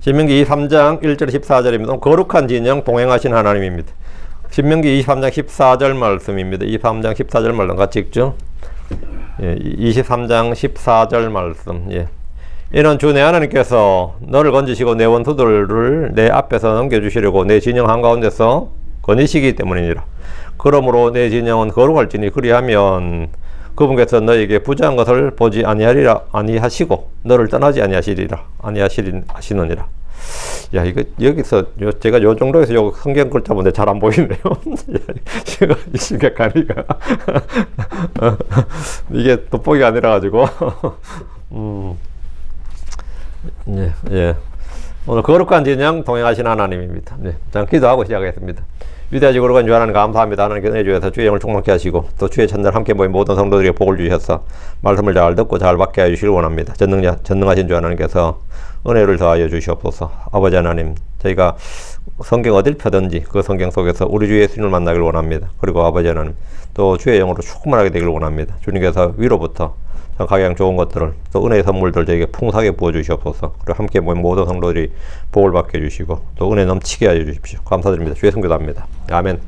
신명기 23장 1절 14절입니다. 거룩한 진영 동행하신 하나님입니다. 신명기 23장 14절 말씀입니다. 23장 14절 말씀 같이 읽죠. 예, 23장 14절 말씀. 예. 이는 주 내 하나님께서 너를 건지시고 내 원수들을 내 앞에서 넘겨주시려고 내 진영 한가운데서 거니시기 때문이니라. 그러므로 내 진영은 거룩할지니 그리하면 그분께서 너에게 부정한 것을 보지 아니하시고 너를 떠나지 아니하시느니라. 야, 이거 여기서 제가 요 정도에서 요 성경 글자 보는데 잘 안 보이네요. 제가 이 심각하니까 이게 돋보기가 아니라 가지고 예, 예. 오늘 거룩한 진영 동행하신 하나님입니다. 네, 자, 기도하고 시작하겠습니다. 위대하시고 거룩한 주 하나님 감사합니다. 하나님께서 내주셔서 주의 영을 충만케 하시고 또 주의 찬날 함께 모인 모든 성도들에게 복을 주셔서 말씀을 잘 듣고 잘 받게 하시길 원합니다. 전능하신 주 하나님께서 은혜를 더하여 주시옵소서. 아버지 하나님, 저희가 성경 어딜 펴든지 그 성경 속에서 우리 주 예수님을 만나길 원합니다. 그리고 아버지 하나님, 또 주의 영으로 충만하게 되길 원합니다. 주님께서 위로부터 가장 좋은 것들을 또 은혜의 선물들 저에게 풍성하게 부어주시옵소서. 그리고 함께 모인 모든 성도들이 복을 받게 해주시고 또 은혜 넘치게 하여 주십시오. 감사드립니다. 주의 성교답니다. 아멘.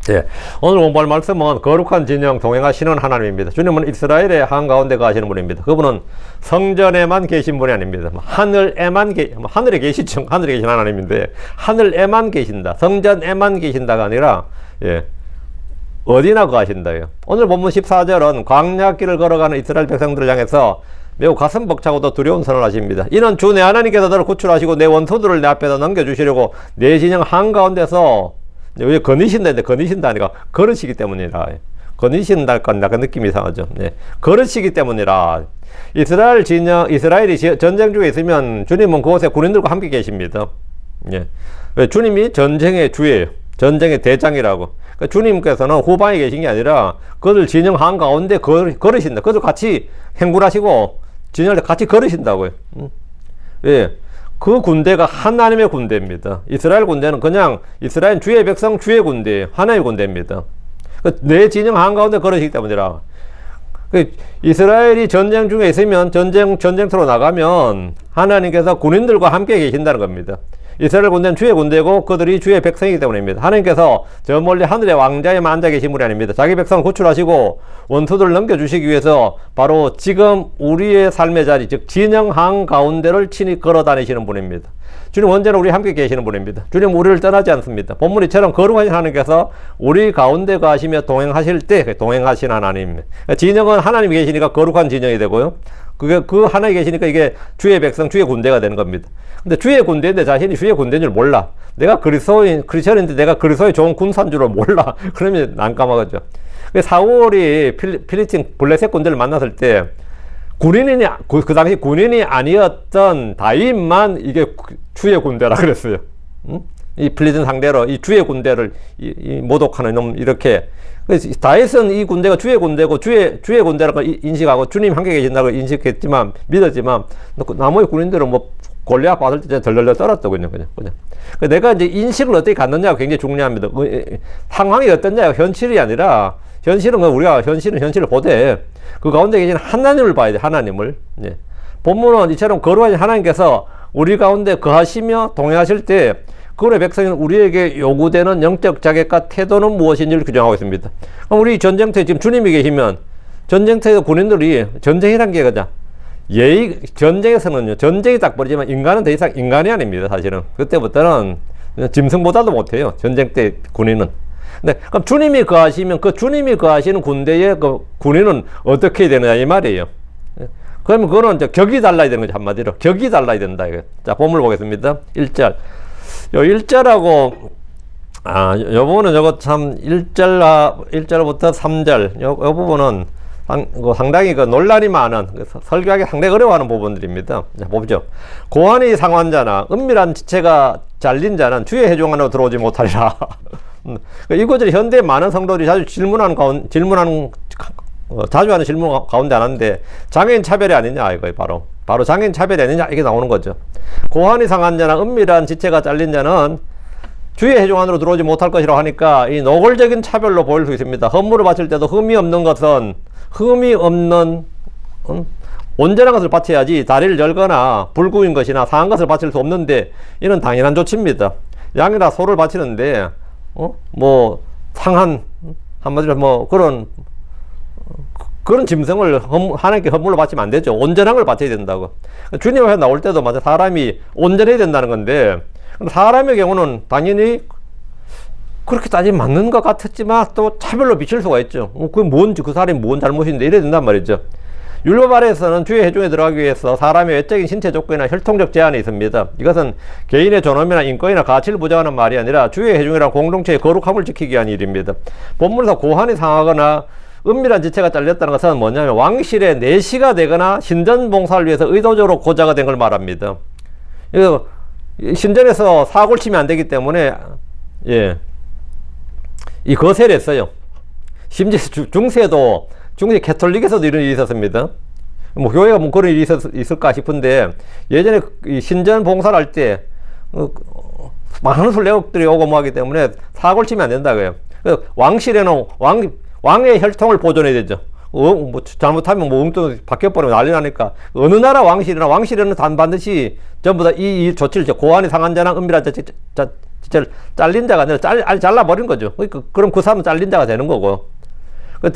예, 오늘 공부할 말씀은 거룩한 진영 동행하시는 하나님입니다. 주님은 이스라엘의 한가운데 가시는 분입니다. 그분은 성전에만 계신 분이 아닙니다. 하늘에 계시죠. 하늘에 계신 하나님인데 하늘에만 계신다. 성전에만 계신다가 아니라 예, 어디나 거하신다요. 오늘 본문 14절은 광야길을 걸어가는 이스라엘 백성들을 향해서 매우 가슴 벅차고도 두려운 선을 하십니다. 이는 주 내 하나님께서 너를 구출하시고 내 원수들을 내 앞에서 넘겨주시려고 내 진영 한가운데서 왜 거니신다는데 거니신다니까 걸으시기 때문이라. 거니신다니까 약간 느낌이 이상하죠. 네. 걸으시기 때문이라. 이스라엘이 전쟁 중에 있으면 주님은 그곳에 군인들과 함께 계십니다. 예. 왜? 주님이 전쟁의 주예요. 전쟁의 대장이라고. 그러니까 주님께서는 후방에 계신 게 아니라 그들 진영 한가운데 걸으신다. 그들 같이 행군하시고 진영을 같이 걸으신다고요. 예. 그 군대가 하나님의 군대입니다. 이스라엘 군대는 그냥 이스라엘 주의 백성 주의 군대예요. 하나님의 군대입니다. 내 진영 한가운데 걸으시기 때문이라. 이스라엘이 전쟁 중에 있으면 전쟁터로 나가면 하나님께서 군인들과 함께 계신다는 겁니다. 이스라엘 군대는 주의 군대고 그들이 주의 백성이기 때문입니다. 하나님께서 저 멀리 하늘의 왕자에만 앉아 계신 분이 아닙니다. 자기 백성을 구출하시고 원수들을 넘겨주시기 위해서 바로 지금 우리의 삶의 자리, 즉 진영 한가운데를 친히 걸어 다니시는 분입니다. 주님 언제나 우리 함께 계시는 분입니다. 주님 우리를 떠나지 않습니다. 본문이처럼 거룩하신 하나님께서 우리 가운데 가시며 동행하실 때 동행하신 하나님. 진영은 하나님이 계시니까 거룩한 진영이 되고요. 그 하나님이 계시니까 이게 주의 백성, 주의 군대가 되는 겁니다. 근데 주의 군대인데 자신이 주의 군대인 줄 몰라. 내가 크리스천인데 내가 그리스도의 좋은 군사인 줄을 몰라. 그러면 난감하겠죠. 사울이 필리스틴 블레셋 군대를 만났을 때 그 당시 군인이 아니었던 다윗만 이게 주의 군대라 그랬어요. 응? 이 필리스틴 상대로 이 주의 군대를 모독하는 놈 이렇게. 다윗은 이 군대가 주의 군대고 주의 군대라고 인식하고 주님 함께 계신다고 인식했지만 믿었지만 나머지 군인들은 뭐 골리앗 받을 때 덜덜덜 떨었더군요. 그냥. 내가 이제 인식을 어떻게 갖느냐가 굉장히 중요합니다. 상황이 어떠냐가 현실이 아니라 현실은 우리가 현실을 보되 그 가운데 계신 하나님을 봐야 돼. 하나님을. 예. 본문은 이처럼 거룩하신 하나님께서 우리 가운데 거하시며 동행하실 때 그분의 백성은 우리에게 요구되는 영적 자격과 태도는 무엇인지를 규정하고 있습니다. 그럼 우리 전쟁터에 지금 주님이 계시면 전쟁터에서 군인들이 전쟁이란 게 그냥 전쟁에서는요, 전쟁이 딱 벌어지면 인간은 더 이상 인간이 아닙니다, 사실은. 그때부터는 짐승보다도 못해요, 전쟁 때 군인은. 근데, 그럼 주님이 거하시면 그 주님이 거하시는 군대의 그 군인은 어떻게 되느냐, 이 말이에요. 그러면 그거는 이제 격이 달라야 되는 거죠, 한마디로. 격이 달라야 된다, 이거. 자, 본문을 보겠습니다. 1절. 요 1절하고, 요 부분은 저거 참 1절부터 3절. 요 부분은 상당히 논란이 많은, 설교하기 상당히 어려워하는 부분들입니다. 자, 보죠. 고환이 상한 자나 은밀한 지체가 잘린 자는 주의 회중 안으로 들어오지 못하리라. 이 구절이 현대 많은 성도들이 자주 자주 하는 질문 가운데 하나인데, 장애인 차별이 아니냐, 이거 바로 장애인 차별이 아니냐, 이게 나오는 거죠. 고환이 상한 자나 은밀한 지체가 잘린 자는 주의 회중 안으로 들어오지 못할 것이라고 하니까 이 노골적인 차별로 보일 수 있습니다. 헌물을 바칠 때도 흠이 없는 온전한 것을 바쳐야지 다리를 열거나 불구인 것이나 상한 것을 바칠 수 없는데 이는 당연한 조치입니다. 양이나 소를 바치는데 뭐 상한 한마디로 뭐 그런 짐승을 하나님께 헌물로 바치면 안 되죠. 온전한 걸 바쳐야 된다고. 주님 앞에 나올 때도 맞아 사람이 온전해야 된다는 건데 사람의 경우는 당연히 그렇게 따지면 맞는 것 같았지만 또 차별로 비칠 수가 있죠. 그게 뭔지 그 사람이 뭔 잘못인데 이래야 된단 말이죠. 율법 아래에서는 주의 회중에 들어가기 위해서 사람의 외적인 신체 조건이나 혈통적 제한이 있습니다. 이것은 개인의 존엄이나 인권이나 가치를 부정하는 말이 아니라 주의 회중이란 공동체의 거룩함을 지키기 위한 일입니다. 본문에서 고환이 상하거나 은밀한 지체가 잘렸다는 것은 뭐냐면 왕실의 내시가 되거나 신전 봉사를 위해서 의도적으로 고자가 된 걸 말합니다. 신전에서 사고를 치면 안 되기 때문에 이 거세를 했어요. 심지어 중세 캐톨릭에서도 이런 일이 있었습니다. 뭐 교회가 뭐 그런 일이 있을까 싶은데 예전에 이 신전 봉사를 할 때 많은 순례국들이 오고 뭐 하기 때문에 사고를 치면 안 된다고요. 왕실에는 왕의 혈통을 보존해야 되죠. 뭐 잘못하면 뭐 엉뚱 바뀌어버리면 난리 나니까 어느 나라 왕실에는 반드시 전부 다 이 조치를 고환이 상한 자나 은밀한 자체를 잘린 자가 아니라 잘라버린 거죠. 그럼 그 사람은 잘린 자가 되는 거고.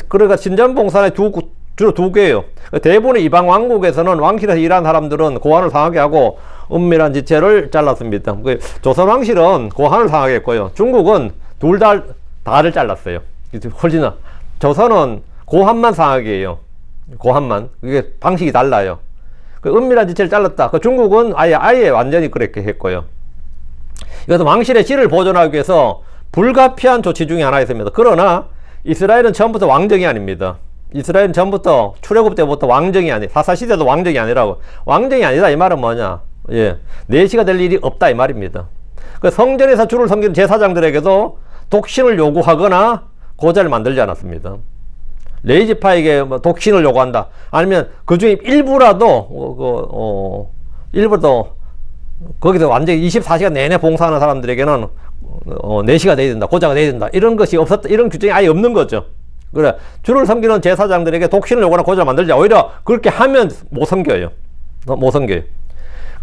그러니까 신전 봉사는 주로 두 개예요. 대부분의 이방 왕국에서는 왕실에서 일하는 사람들은 고환을 상하게 하고 은밀한 지체를 잘랐습니다. 조선 왕실은 고환을 상하게 했고요. 중국은 둘 다를 잘랐어요. 훨씬 조선은 고환만 상하게 해요. 고환만. 그게 방식이 달라요. 은밀한 지체를 잘랐다. 중국은 아예 완전히 그렇게 했고요. 이것은 왕실의 질을 보존하기 위해서 불가피한 조치 중에 하나였습니다. 그러나 이스라엘은 처음부터 왕정이 아닙니다. 이스라엘은 처음부터 출애굽 때부터 왕정이 아니, 사사시대도 왕정이 아니라고. 왕정이 아니다 이 말은 뭐냐? 내시가 될 일이 없다 이 말입니다. 성전에서 주를 섬기는 제사장들에게도 독신을 요구하거나 고자를 만들지 않았습니다. 레이지파에게 독신을 요구한다. 아니면 그 중에 일부라도 거기서 완전히 24시간 내내 봉사하는 사람들에게는 내시가 돼야 된다, 고자가 돼야 된다, 이런 것이 없었다, 이런 규정이 아예 없는 거죠. 그래, 주를 섬기는 제사장들에게 독신을 요구하는 고자를 만들자. 오히려 그렇게 하면 못 섬겨요.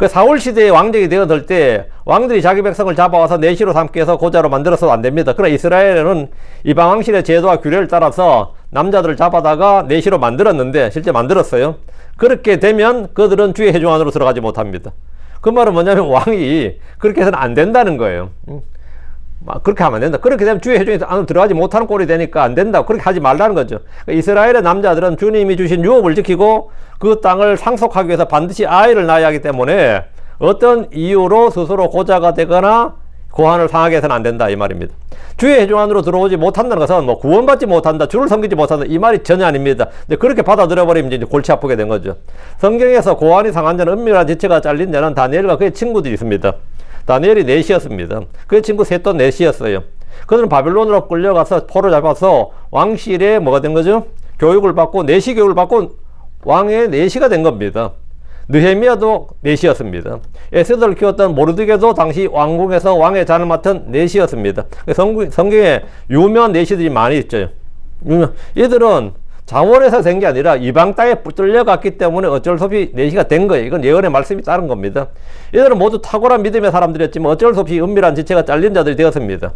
사울 시대에 왕정이 되어들 때 왕들이 자기 백성을 잡아와서 내시로 삼게 해서 고자로 만들어서도 안 됩니다. 그러나 이스라엘은 이방 왕실의 제도와 규례를 따라서 남자들을 잡아다가 내시로 만들었는데, 실제 만들었어요. 그렇게 되면 그들은 주의 회중 안으로 들어가지 못합니다. 그 말은 뭐냐면 왕이 그렇게 해서는 안 된다는 거예요. 그렇게 하면 안 된다. 그렇게 되면 주의 회중에 안으로 들어가지 못하는 꼴이 되니까 안 된다. 그렇게 하지 말라는 거죠. 이스라엘의 남자들은 주님이 주신 유업을 지키고 그 땅을 상속하기 위해서 반드시 아이를 낳아야 하기 때문에 어떤 이유로 스스로 고자가 되거나 고환을 상하게 해서는 안 된다 이 말입니다. 주의 회중 안으로 들어오지 못한다는 것은 뭐 구원받지 못한다, 주를 섬기지 못한다 이 말이 전혀 아닙니다. 그렇게 받아들여버리면 이제 골치 아프게 된 거죠. 성경에서 고환이 상한 자는 은밀한 지체가 잘린 자는 다니엘과 그의 친구들이 있습니다. 다니엘이 넷이었습니다. 그의 친구 셋도 넷이었어요. 그들은 바빌론으로 끌려가서 포로 잡아서 왕실에 뭐가 된 거죠? 교육을 받고 내시 교육을 받고 왕의 내시가 된 겁니다. 느헤미야도 내시였습니다. 에스더를 키웠던 모르드게도 당시 왕궁에서 왕의 잔을 맡은 내시였습니다. 성경에 유명한 내시들이 많이 있죠. 이들은 자원에서 된 게 아니라 이방 땅에 뚫려갔기 때문에 어쩔 수 없이 내시가 된 거예요. 이건 예언의 말씀이 따른 겁니다. 이들은 모두 탁월한 믿음의 사람들이었지만 어쩔 수 없이 은밀한 지체가 잘린 자들이 되었습니다.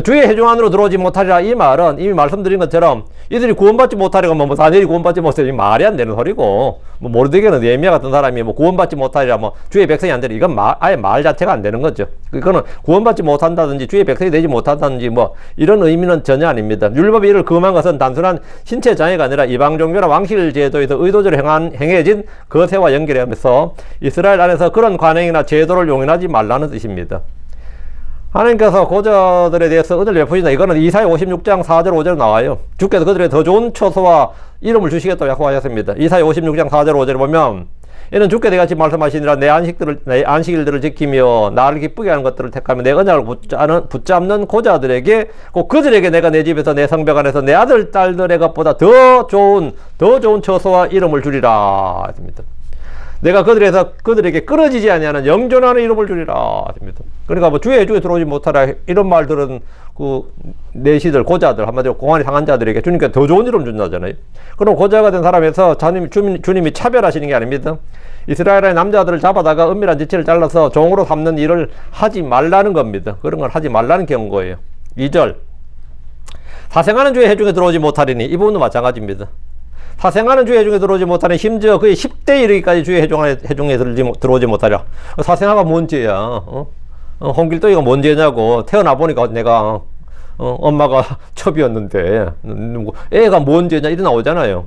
주의 회중 안으로 들어오지 못하리라 이 말은 이미 말씀드린 것처럼 이들이 구원받지 못하리가 뭐 다니엘이 구원받지 못하리라 말이 안 되는 소리고, 뭐 모르드게는 예미야 같은 사람이 뭐 구원받지 못하리라 뭐 주의 백성이 안 되리라, 이건 아예 말 자체가 안 되는 거죠. 이거는 구원받지 못한다든지 주의 백성이 되지 못한다든지 뭐 이런 의미는 전혀 아닙니다. 율법이 이를 금한 것은 단순한 신체 장애가 아니라 이방 종교나 왕실 제도에서 의도적으로 행해진 거세와 연결하면서 이스라엘 안에서 그런 관행이나 제도를 용인하지 말라는 뜻입니다. 하나님께서 고자들에 대해서 은혜를 베푸신다. 이거는 이사야 56장 4절 5절 나와요. 주께서 그들에게 더 좋은 처소와 이름을 주시겠다고 약속하셨습니다. 이사야 56장 4절 5절을 보면 이는 주께 내가 지금 말씀하시니라 내 안식일들을 지키며 나를 기쁘게 하는 것들을 택하며 내 언약을 붙잡는 고자들에게 꼭 그들에게 내가 내 집에서 내 성벽 안에서 내 아들 딸들의 것보다 더 좋은 처소와 이름을 주리라 했습니다. 내가 그들에게 끊어지지 아니하는 영존하는 이름을 주리라 했습니다. 그러니까 뭐 주의 해중에 들어오지 못하라 이런 말들은 그 내시들 고자들 한마디로 공안이 상한 자들에게 주님께 더 좋은 이름 준다잖아요. 그럼 고자가 된 사람에서 주님이 차별하시는 게 아닙니다. 이스라엘의 남자들을 잡아다가 은밀한 지체를 잘라서 종으로 삼는 일을 하지 말라는 겁니다. 그런 걸 하지 말라는 경고예요. 2절 사생하는 주의 해중에 들어오지 못하리니 이 부분도 마찬가지입니다. 사생하는 주의 해중에 들어오지 못하니 심지어 그의 10대 이르기까지 주의 해중에 들어오지 못하랴. 사생아가 뭔 죄야? 홍길동이가 뭔 죄냐고. 태어나 보니까 내가 엄마가 첩이었는데 애가 뭔 죄냐 이래 나오잖아요.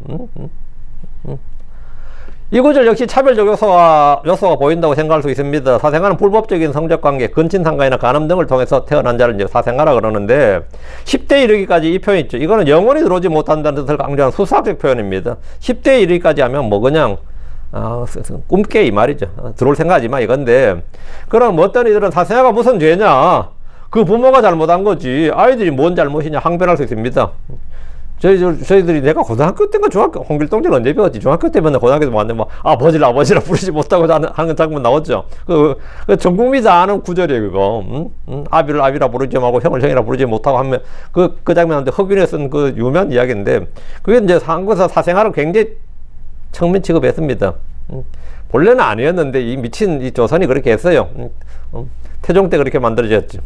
이 구절 역시 차별적 요소가 보인다고 생각할 수 있습니다. 사생아는 불법적인 성적관계, 근친상간이나 간음 등을 통해서 태어난 자를 이제 사생아라 그러는데 10대 이르기까지 이 표현 있죠. 이거는 영원히 들어오지 못한다는 뜻을 강조하는 수사학적 표현입니다. 10대 이르기까지 하면 뭐 그냥 꿈깨 이 말이죠. 들어올 생각하지 마 이건데, 그럼 어떤 이들은 사생아가 무슨 죄냐, 그 부모가 잘못한 거지 아이들이 뭔 잘못이냐 항변할 수 있습니다. 저희들이 내가 고등학교 때인가 홍길동전 언제 배웠지? 중학교 때 맨날 고등학교에서 왔는데 뭐 아버지라 부르지 못하고 하는 장면 나왔죠. 전 국민이 다 아는 구절이에요, 그거. 아비를 아비라 부르지 말고 형을 형이라 부르지 못하고 하면 그 장면한테 흑윤에 쓴 그 유명한 이야기인데, 그게 이제 한국에서 사생활을 굉장히 청민 취급했습니다. 본래는 아니었는데 이 미친 이 조선이 그렇게 했어요. 태종 때 그렇게 만들어졌지.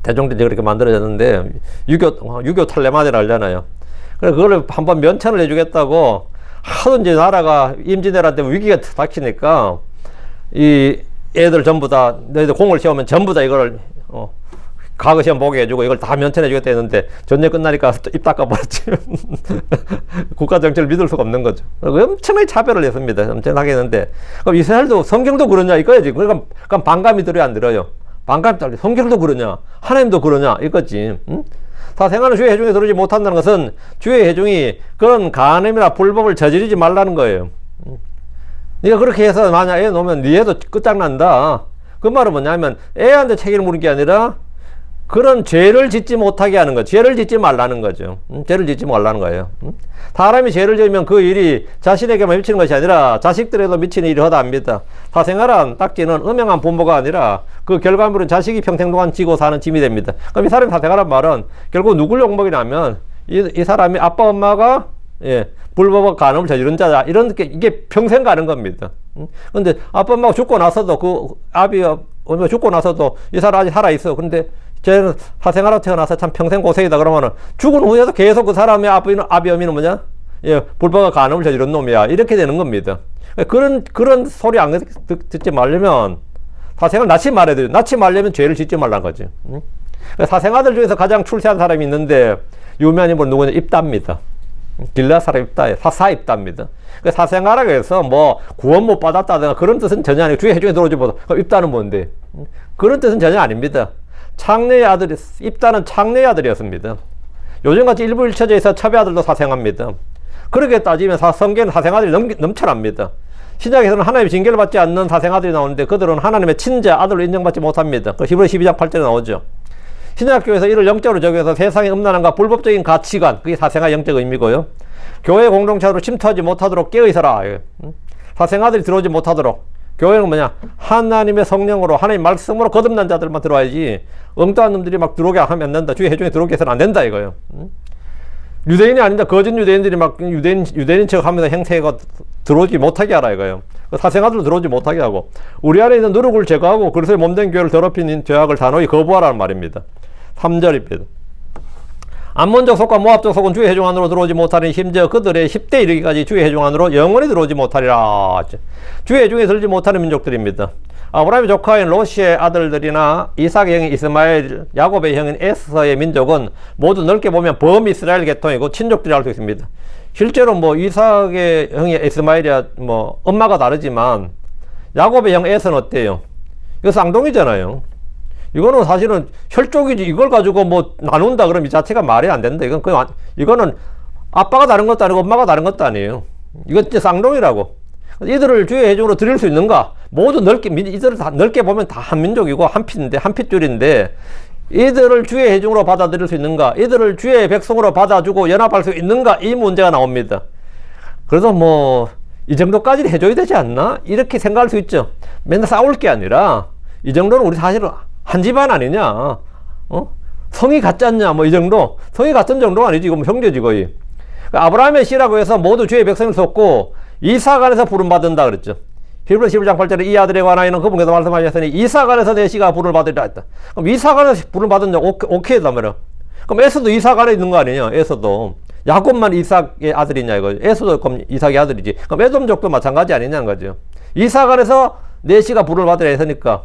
태종 때 그렇게 만들어졌는데 유교 탈레만이라 하잖아요. 그래서 그거를 한번 면천을 해주겠다고 하도 이제 나라가 임진왜란 때문에 위기가 닥치니까 이 애들 전부 다 너희들 공을 세우면 전부 다 이걸 과거 시험 보게 해주고 이걸 다 면천해 주겠다 했는데 전쟁 끝나니까 입 닦아버렸지. 국가 정치를 믿을 수가 없는 거죠. 엄청나게 차별을 했습니다. 엄청나게 했는데, 그럼 이스라엘도 성경도 그러냐 이거지. 그러니까 반감이 들어요, 안 들어요? 반감이 들어요. 성경도 그러냐, 하나님도 그러냐 이거지. 사생아는 주의 해중에 들어오지 못한다는 것은 주의 해중이 그런 간음이나 불법을 저지르지 말라는 거예요. 네가 그렇게 해서 만약 애 놓으면 네 애도 끝장난다. 그 말은 뭐냐면 애한테 책임을 물은 게 아니라 그런 죄를 짓지 못하게 하는 거, 죄를 짓지 말라는 거죠. 죄를 짓지 말라는 거예요. 사람이 죄를 지으면 그 일이 자신에게만 미치는 것이 아니라 자식들에도 미치는 일이 허다합니다. 사생활한 딱지는 음행한 부모가 아니라 그 결과물은 자식이 평생 동안 지고 사는 짐이 됩니다. 그럼 이 사람이 사생활한 말은 결국 누굴 욕먹이냐면 이 사람이 아빠 엄마가 불법과 간음을 저지른 자다, 이런 게 이게 평생 가는 겁니다. 근데 아빠 엄마가 죽고 나서도 그 아비 엄마가 죽고 나서도 이 사람 아직 살아 있어. 근데 쟤는 사생아로 태어나서 참 평생 고생이다 그러면은 죽은 후에도 계속 그 사람의 아비 어미는 뭐냐? 불법과 간음을 저지른 놈이야. 이렇게 되는 겁니다. 그런 소리 안 듣지 말려면 사생아를 낳지 말아야 돼요. 낳지 말려면 죄를 짓지 말라는 거지. 사생아들 중에서 가장 출세한 사람이 있는데 유명한 인물 누구냐? 입다입니다. 길라 사람 입다에 사사 입다입니다. 사생아라고 해서 뭐 구원 못 받았다든가 그런 뜻은 전혀 아니고 주의 해중에 들어오지 못하고, 그럼 입다는 뭔데? 그런 뜻은 전혀 아닙니다. 창녀의 아들이, 입다는 창녀의 아들이었습니다. 요즘같이 일부 일처제에서 첩의 아들도 사생합니다. 그렇게 따지면 성경에는 사생아들이 넘쳐납니다. 신약에서는 하나님의 징계를 받지 않는 사생아들이 나오는데 그들은 하나님의 친자 아들로 인정받지 못합니다. 그 히브리 12장 8절에 나오죠. 신약교에서 이를 영적으로 적용해서 세상의 음란함과 불법적인 가치관, 그게 사생아 영적 의미고요. 교회 공동체로 침투하지 못하도록 깨어있어라. 사생아들이 들어오지 못하도록. 교회는 뭐냐? 하나님의 성령으로, 하나님 말씀으로 거듭난 자들만 들어와야지 엉뚱한 놈들이 막 들어오게 하면 안 된다. 주의 해중에 들어오게 해서는 안 된다 이거예요. 유대인이 아닌데 거짓 유대인들이 막 유대인 척 하면서 행세가 들어오지 못하게 하라 이거예요. 사생아들도 들어오지 못하게 하고, 우리 안에 있는 누룩을 제거하고 그리스도의 몸된 교회를 더럽히는 죄악을 단호히 거부하라는 말입니다. 3절입니다. 암몬적 속과 모압적 속은 주의 해중 안으로 들어오지 못하니 심지어 그들의 10대 이르기까지 주의 해중 안으로 영원히 들어오지 못하리라. 주의 해중에 들지 못하는 민족들입니다. 아브라함의 조카인 롯의 아들들이나 이삭의 형인 이스마엘, 야곱의 형인 에서의 민족은 모두 넓게 보면 범이스라엘 계통이고 친족들이 할 수 있습니다. 실제로 뭐 이삭의 형이 이스마엘이야 뭐 엄마가 다르지만 야곱의 형 에서는 어때요? 이거 쌍둥이잖아요. 이거는 사실은 혈족이지, 이걸 가지고 뭐 나눈다 그러면 이 자체가 말이 안 된다. 이거는 아빠가 다른 것도 아니고 엄마가 다른 것도 아니에요. 이건 진짜 쌍둥이라고. 이들을 주의 해중으로 드릴 수 있는가? 모두 이들을 다 넓게 보면 다 한 민족이고 한 피인데, 한 핏줄인데 이들을 주의 해중으로 받아들일 수 있는가? 이들을 주의 백성으로 받아주고 연합할 수 있는가? 이 문제가 나옵니다. 그래서 뭐 이 정도까지는 해줘야 되지 않나? 이렇게 생각할 수 있죠. 맨날 싸울 게 아니라 이 정도는 우리 사실은 한 집안 아니냐? 성이 같지 않냐? 뭐 이 정도. 성이 같은 정도가 아니지. 이거 형제지 거의. 아브라함의 씨라고 해서 모두 주의 백성을 돕고 이삭 안에서 부름받은다 그랬죠. 히브리서 11장 8절에 이 아들에 관하여는 그분께서 말씀하셨으니 이삭 안에서 내 씨가 부름을 받으리라 했다. 그럼 이삭 안에서 부름을 받은 자 오케이단 말이야. 그럼 에서도 이삭 안에 있는 거 아니냐? 에서도. 야곱만 이삭의 아들이냐 이거. 에서도 그럼 이삭의 아들이지. 그럼 에돔족도 마찬가지 아니냐는 거죠. 이삭 안에서 내 씨가 부름을 받으라 했으니까.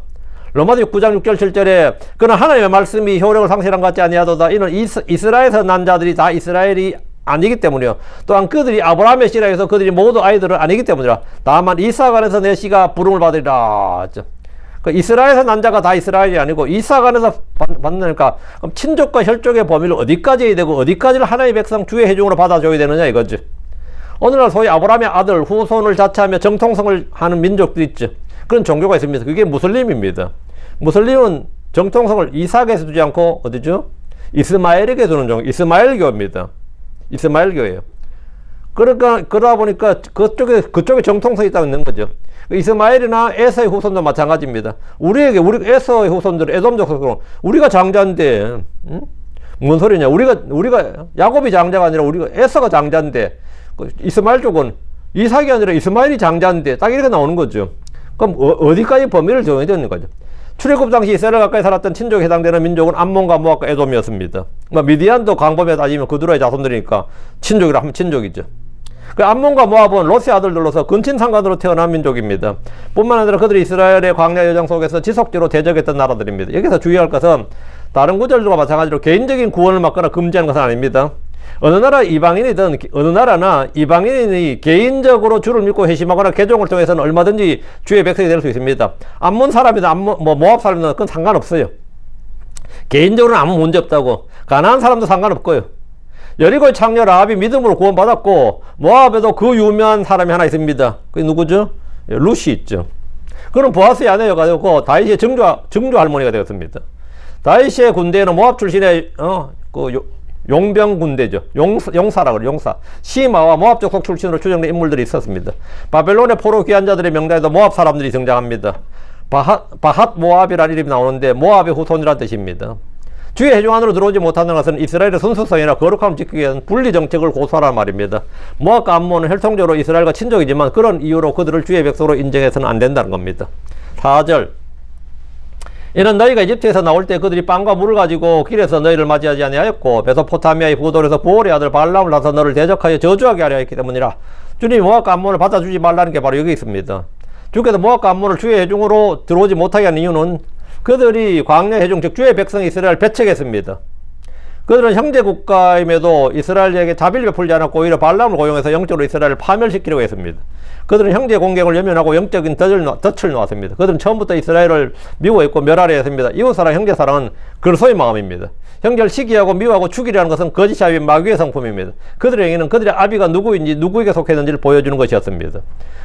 로마서 9장 6절 7절에 그러나 하나님의 말씀이 효력을 상실한 것 같지 아니하도다. 이는 이스라엘에서 난 자들이 다 이스라엘이 아니기 때문이요. 또한 그들이 아브라함의 씨라 해서 그들이 모두 아이들은 아니기 때문이라. 다만 이삭 안에서 내 씨가 부름을 받으리라. 그 이스라엘에서 난 자가 다 이스라엘이 아니고 이삭 안에서 받으니까 그럼 친족과 혈족의 범위를 어디까지 해야 되고 어디까지를 하나님의 백성 주의 회중으로 받아줘야 되느냐 이거지. 오늘날 소위 아브라함의 아들 후손을 자처하며 정통성을 하는 민족도 있죠. 그런 종교가 있습니다. 그게 무슬림입니다. 무슬림은 정통성을 이삭에서 두지 않고 어디죠? 이스마엘에게 두는 종교, 이스마엘교입니다. 이스마엘교예요. 그러니까 그러다 보니까 그쪽에 정통성이 있다고 있는 거죠. 이스마엘이나 에서의 후손도 마찬가지입니다. 우리 에서의 후손들은 에돔족 속으로 우리가 장자인데, 응? 뭔 소리냐? 우리가 야곱이 장자가 아니라 우리가 에서가 장자인데, 이스마엘 쪽은 이삭이 아니라 이스마엘이 장자인데 딱 이렇게 나오는 거죠. 그럼 어디까지 범위를 정해야 되는 거죠? 출애굽 당시 이스라엘 가까이 살았던 친족에 해당되는 민족은 암몬과 모압과 에돔이었습니다. 미디안도 광범위에 따지면 그두라의 자손들이니까 친족이라 하면 친족이죠. 그 암몬과 모압은 롯의 아들들로서 근친 상관으로 태어난 민족입니다. 뿐만 아니라 그들이 이스라엘의 광야 여정 속에서 지속적으로 대적했던 나라들입니다. 여기서 주의할 것은 다른 구절들과 마찬가지로 개인적인 구원을 막거나 금지하는 것은 아닙니다. 어느 나라 이방인이든 어느 나라나 이방인이 개인적으로 주를 믿고 회심하거나 개종을 통해서는 얼마든지 주의 백성이 될 수 있습니다. 암몬 사람이든 모압 사람이든 그건 상관없어요. 개인적으로는 아무 문제 없다고. 가나안 사람도 상관없고요. 여리고의 창녀 라합이 믿음으로 구원받았고 모압에도 그 유명한 사람이 하나 있습니다. 그게 누구죠? 루시 있죠. 그는 보아스의 아내여가지고 다윗의 증조 할머니가 되었습니다. 다윗의 군대에는 모압 출신의 용병 군대죠. 용사라고 그래요. 용사. 시마와 모압 족속 출신으로 추정된 인물들이 있었습니다. 바벨론의 포로 귀한 자들의 명단에도 모압 사람들이 등장합니다. 바핫 모압이라는 이름이 나오는데 모압의 후손이라는 뜻입니다. 주의 회중 안으로 들어오지 못하는 것은 이스라엘의 순수성이나 거룩함을 지키기 위한 분리 정책을 고수하라는 말입니다. 모압과 암몬은 혈통적으로 이스라엘과 친족이지만 그런 이유로 그들을 주의 백성으로 인정해서는 안 된다는 겁니다. 4절 이는 너희가 이집트에서 나올 때 그들이 빵과 물을 가지고 길에서 너희를 맞이하지 아니하였고 메소포타미아의 부돌에서 부올의 아들 발람을 나서 너를 대적하여 저주하게 하려 했기 때문이라. 주님이 모압과 암몬을 받아주지 말라는 게 바로 여기 있습니다. 주께서 모압과 암몬을 주의 회중으로 들어오지 못하게 한 이유는 그들이 광야 회중 즉 주의 백성 이스라엘을 배척했습니다. 그들은 형제 국가임에도 이스라엘에게 자비를 베풀지 않았고 오히려 발람을 고용해서 영적으로 이스라엘을 파멸시키려고 했습니다. 그들은 형제 공경을 염려하고 영적인 덫을 놓았습니다. 그들은 처음부터 이스라엘을 미워했고 멸하려 했습니다. 이웃사랑 형제사랑은 그리스도의 마음입니다. 형제를 시기하고 미워하고 죽이려는 것은 거짓 자비의 마귀의 성품입니다. 그들의 행위는 그들의 아비가 누구인지 누구에게 속했는지를 보여주는 것이었습니다.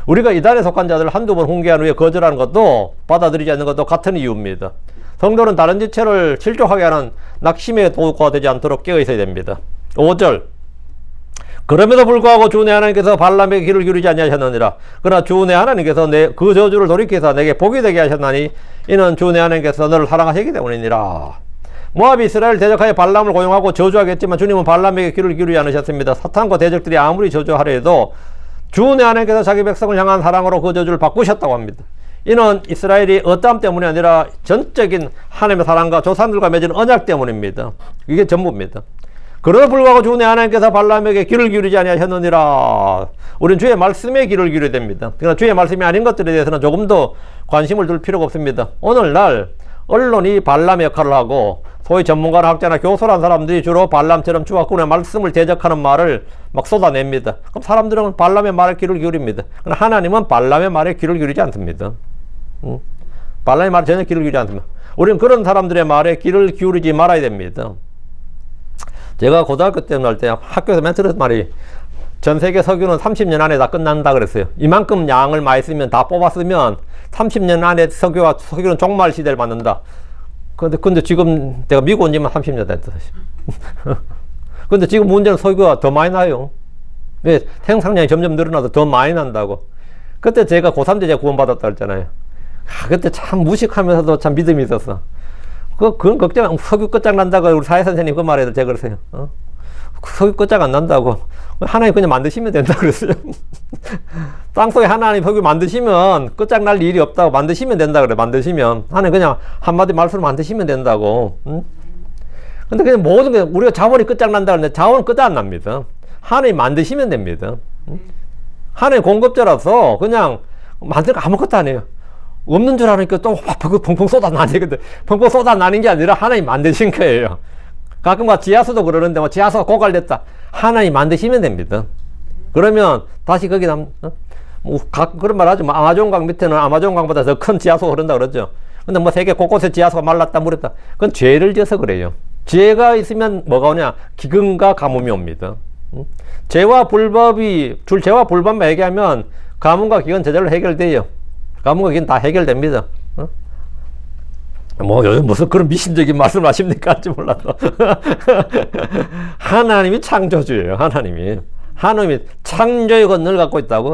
우리가 이단에 속한 자들을 한두 번 훈계한 후에 거절하는 것도 받아들이지 않는 것도 같은 이유입니다. 성도는 다른 지체를 실족하게 하는 낙심의 도구가 되지 않도록 깨어 있어야 됩니다. 5절 그럼에도 불구하고 주 내 하나님께서 발람에게 귀를 기울이지 아니하셨느니라. 그러나 주 내 하나님께서 그 저주를 돌이켜서 내게 복이 되게 하셨나니 이는 주 내 하나님께서 너를 사랑하시기 때문이니라. 모압이 이스라엘 대적하여 발람을 고용하고 저주하겠지만 주님은 발람에게 귀를 기울이지 않으셨습니다. 사탄과 대적들이 아무리 저주하려 해도 주 내 하나님께서 자기 백성을 향한 사랑으로 그 저주를 바꾸셨다고 합니다. 이는 이스라엘이 어떠함 때문이 아니라 전적인 하나님의 사랑과 조상들과 맺은 언약 때문입니다. 이게 전부입니다. 그러나 불구하고 주 내 하나님께서 발람에게 귀를 기울이지 아니하셨느니라. 우리는 주의 말씀에 귀를 기울여야 됩니다. 그러나 주의 말씀이 아닌 것들에 대해서는 조금 더 관심을 둘 필요가 없습니다. 오늘날 언론이 발람의 역할을 하고 소위 전문가나 학자나 교수라는 사람들이 주로 발람처럼 주와 그분의 말씀을 대적하는 말을 막 쏟아냅니다. 그럼 사람들은 발람의 말에 귀를 기울입니다. 그러나 하나님은 발람의 말에 귀를 기울이지 않습니다. 발람의 말에 전혀 귀를 기울이지 않습니다. 우리는 그런 사람들의 말에 귀를 기울이지 말아야 됩니다. 제가 고등학교 때 할 때 학교에서 맨 들었던 말이 전 세계 석유는 30년 안에 다 끝난다 그랬어요. 이만큼 양을 많이 쓰면 다 뽑았으면 30년 안에 석유는 종말 시대를 맞는다. 근데 지금 내가 미국 온 지만 30년 됐다. 근데 지금 문제는 석유가 더 많이 나요. 왜? 생산량이 점점 늘어나서 더 많이 난다고. 그때 제가 고3 때 제가 구원받았다 그랬잖아요. 그때 참 무식하면서도 참 믿음이 있었어. 그건 걱정, 석유 끝장난다고 우리 사회 선생님 그 말에도 제가 그러세요. 석유 끝장 안 난다고. 하나님 그냥 만드시면 된다 그랬어요. 땅속에 하나님 석유 만드시면 끝장날 일이 없다고, 만드시면 된다 그래. 만드시면 하나님 그냥 한마디 말씀을 만드시면 된다고. 근데 그냥 모든 게 우리가 자원이 끝장난다 그러는데 자원은 끝장 안 납니다. 하나님 만드시면 됩니다. 하나님 공급자라서 그냥 만들고 아무것도 안 해요. 없는 줄 아니까 또 펑펑 쏟아나니. 근데 펑펑 쏟아나는 게 아니라 하나님 만드신 거예요. 가끔 지하수도 그러는데 지하수가 고갈됐다. 하나님 만드시면 됩니다. 그러면 다시 거기 그런 말 하죠. 아마존강 밑에는 아마존강보다 더 큰 지하수가 흐른다 그러죠. 근데 세계 곳곳에 지하수가 말랐다 물었다. 그건 죄를 지어서 그래요. 죄가 있으면 뭐가 오냐? 기근과 가뭄이 옵니다. 죄와 불법만 얘기하면 가뭄과 기근 제절로 해결돼요. 가뭄과 기근 다 해결됩니다. 요즘 무슨 그런 미신적인 말씀을 하십니까? 할지 몰라도. 하나님이 창조주예요. 하나님이 창조의 권능을 갖고 있다고.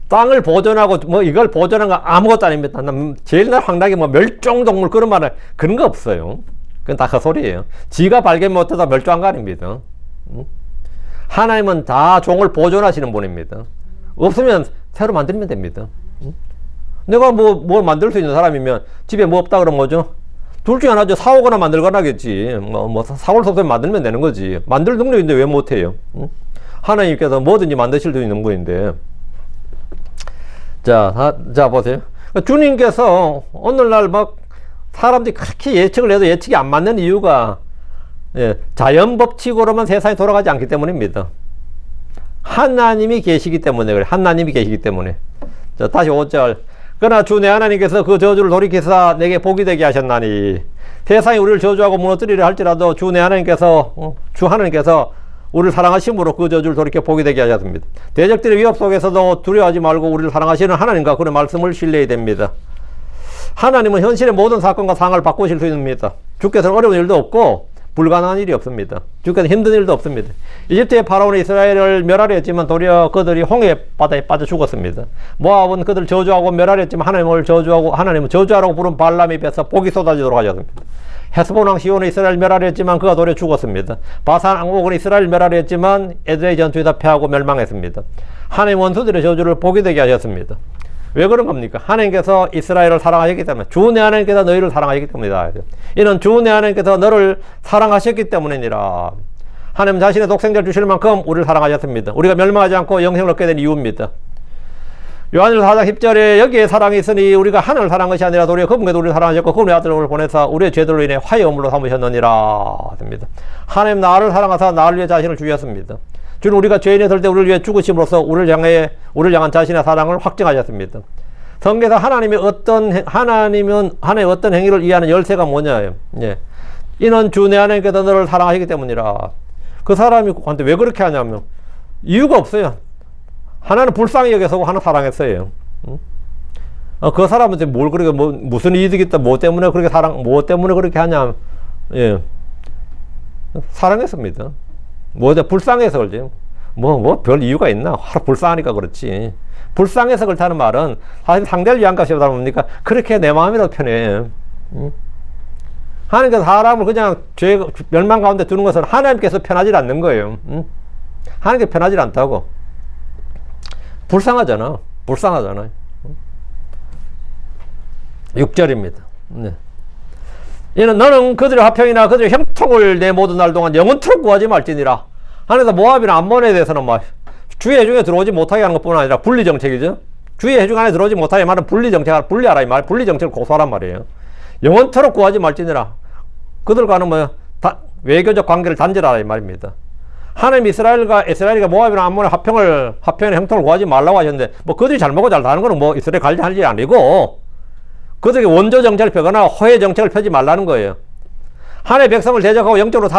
땅을 보존하고 이걸 보존한 거 아무것도 아닙니다. 제일 황당하게 멸종동물 그런 말은 그런 거 없어요. 그건 다 헛소리예요. 지가 발견 못해서 멸종한 거 아닙니다. 하나님은 다 종을 보존하시는 분입니다. 없으면 새로 만들면 됩니다. 내가 뭘 만들 수 있는 사람이면 집에 뭐 없다 그러면 뭐죠? 둘 중에 하나죠. 사오거나 만들거나 하겠지. 사올 수 없으면 만들면 되는 거지. 만들 능력인데 왜 못해요? 하나님께서 뭐든지 만드실 수 있는 분인데. 자, 보세요. 주님께서 오늘날 사람들이 그렇게 예측을 해도 예측이 안 맞는 이유가 자연 법칙으로만 세상이 돌아가지 않기 때문입니다. 하나님이 계시기 때문에 그래. 하나님이 계시기 때문에. 자, 다시 5절. 그러나 주 내 하나님께서 그 저주를 돌이키사 내게 복이 되게 하셨나니 세상이 우리를 저주하고 무너뜨리려 할지라도 주 내 하나님께서 주 하나님께서 우리를 사랑하심으로 그 저주를 돌이켜 복이 되게 하셨습니다. 대적들의 위협 속에서도 두려워하지 말고 우리를 사랑하시는 하나님과 그의 말씀을 신뢰해야 됩니다. 하나님은 현실의 모든 사건과 상황을 바꾸실 수 있습니다. 주께서는 어려운 일도 없고 불가능한 일이 없습니다. 주께서 힘든 일도 없습니다. 이집트의 파라오는 이스라엘을 멸하려 했지만 도리어 그들이 홍해 바다에 빠져 죽었습니다. 모압은 그들을 저주하고 멸하려 했지만 하나님은 저주하라고 부른 발람에 입에서 복이 쏟아지도록 하셨습니다. 헤스본 왕 시온은 이스라엘 멸하려 했지만 그가 도리어 죽었습니다. 바산 왕옥은 이스라엘 멸하려 했지만 에드의 전투에다 패하고 멸망했습니다. 하나님 원수들의 저주를 복이 되게 하셨습니다. 왜 그런 겁니까? 하나님께서 이스라엘을 사랑하셨기 때문에, 주 내 하나님께서 너희를 사랑하셨기 때문이다. 이는 주 내 하나님께서 너를 사랑하셨기 때문이니라. 하나님 자신의 독생자를 주실 만큼 우리를 사랑하셨습니다. 우리가 멸망하지 않고 영생을 얻게 된 이유입니다. 요한일서 4장 10절에 여기에 사랑이 있으니 우리가 하늘을 사랑한 것이 아니라 도리어 그분께서 우리를 사랑하셨고 그분의 아들을 보내사 우리의 죄들로 인해 화해함으로 삼으셨느니라. 됩니다. 하나님 나를 사랑하사 나를 위해 자신을 주셨습니다. 주는 우리가 죄인이 될 때 우리를 위해 죽으심으로써 우리를 향한 자신의 사랑을 확증하셨습니다. 성경에서 하나님의 어떤 행위를 이해하는 열쇠가 뭐냐요? 이는 주 내 하나님께서 너를 사랑하시기 때문이라. 그 사람이 한테 왜 그렇게 하냐면 이유가 없어요. 하나는 불쌍히 여겨서 하나 사랑했어요. 그 사람한테 뭘 그렇게 무슨 이득이 있다, 뭐 때문에 그렇게 하냐? 사랑했습니다. 불쌍해서 그러지. 별 이유가 있나? 불쌍하니까 그렇지. 불쌍해서 그렇다는 말은 사실 상대를 위한 것이 없다 보니까 그렇게 내 마음이라도 편해. 하나님께서 사람을 그냥 멸망 가운데 두는 것은 하나님께서 편하지 않는 거예요. 하나님께서 편하지 않다고. 불쌍하잖아. 6절입니다. 이는 너는 그들의 화평이나 그들의 형통을 내 모든 날 동안 영원토록 구하지 말지니라. 하늘에서 모압이나 암몬에 대해서는 주의 해중에 들어오지 못하게 하는 것뿐 아니라 분리정책이죠. 주의 해중 안에 들어오지 못하게 말은 분리정책, 분리하라 이 말, 분리정책을 고소하란 말이에요. 영원토록 구하지 말지니라. 그들과는 외교적 관계를 단절하라 이 말입니다. 하나님 이스라엘과 모압이나 암몬의 화평의 형통을 구하지 말라고 하셨는데 그들이 잘 먹고 잘 사는 거는 이스라엘 관리할 일이 아니고 그들에게 원조 정책을 펴거나 허회 정책을 펴지 말라는 거예요. 하나님의 백성을 대적하고 영적으로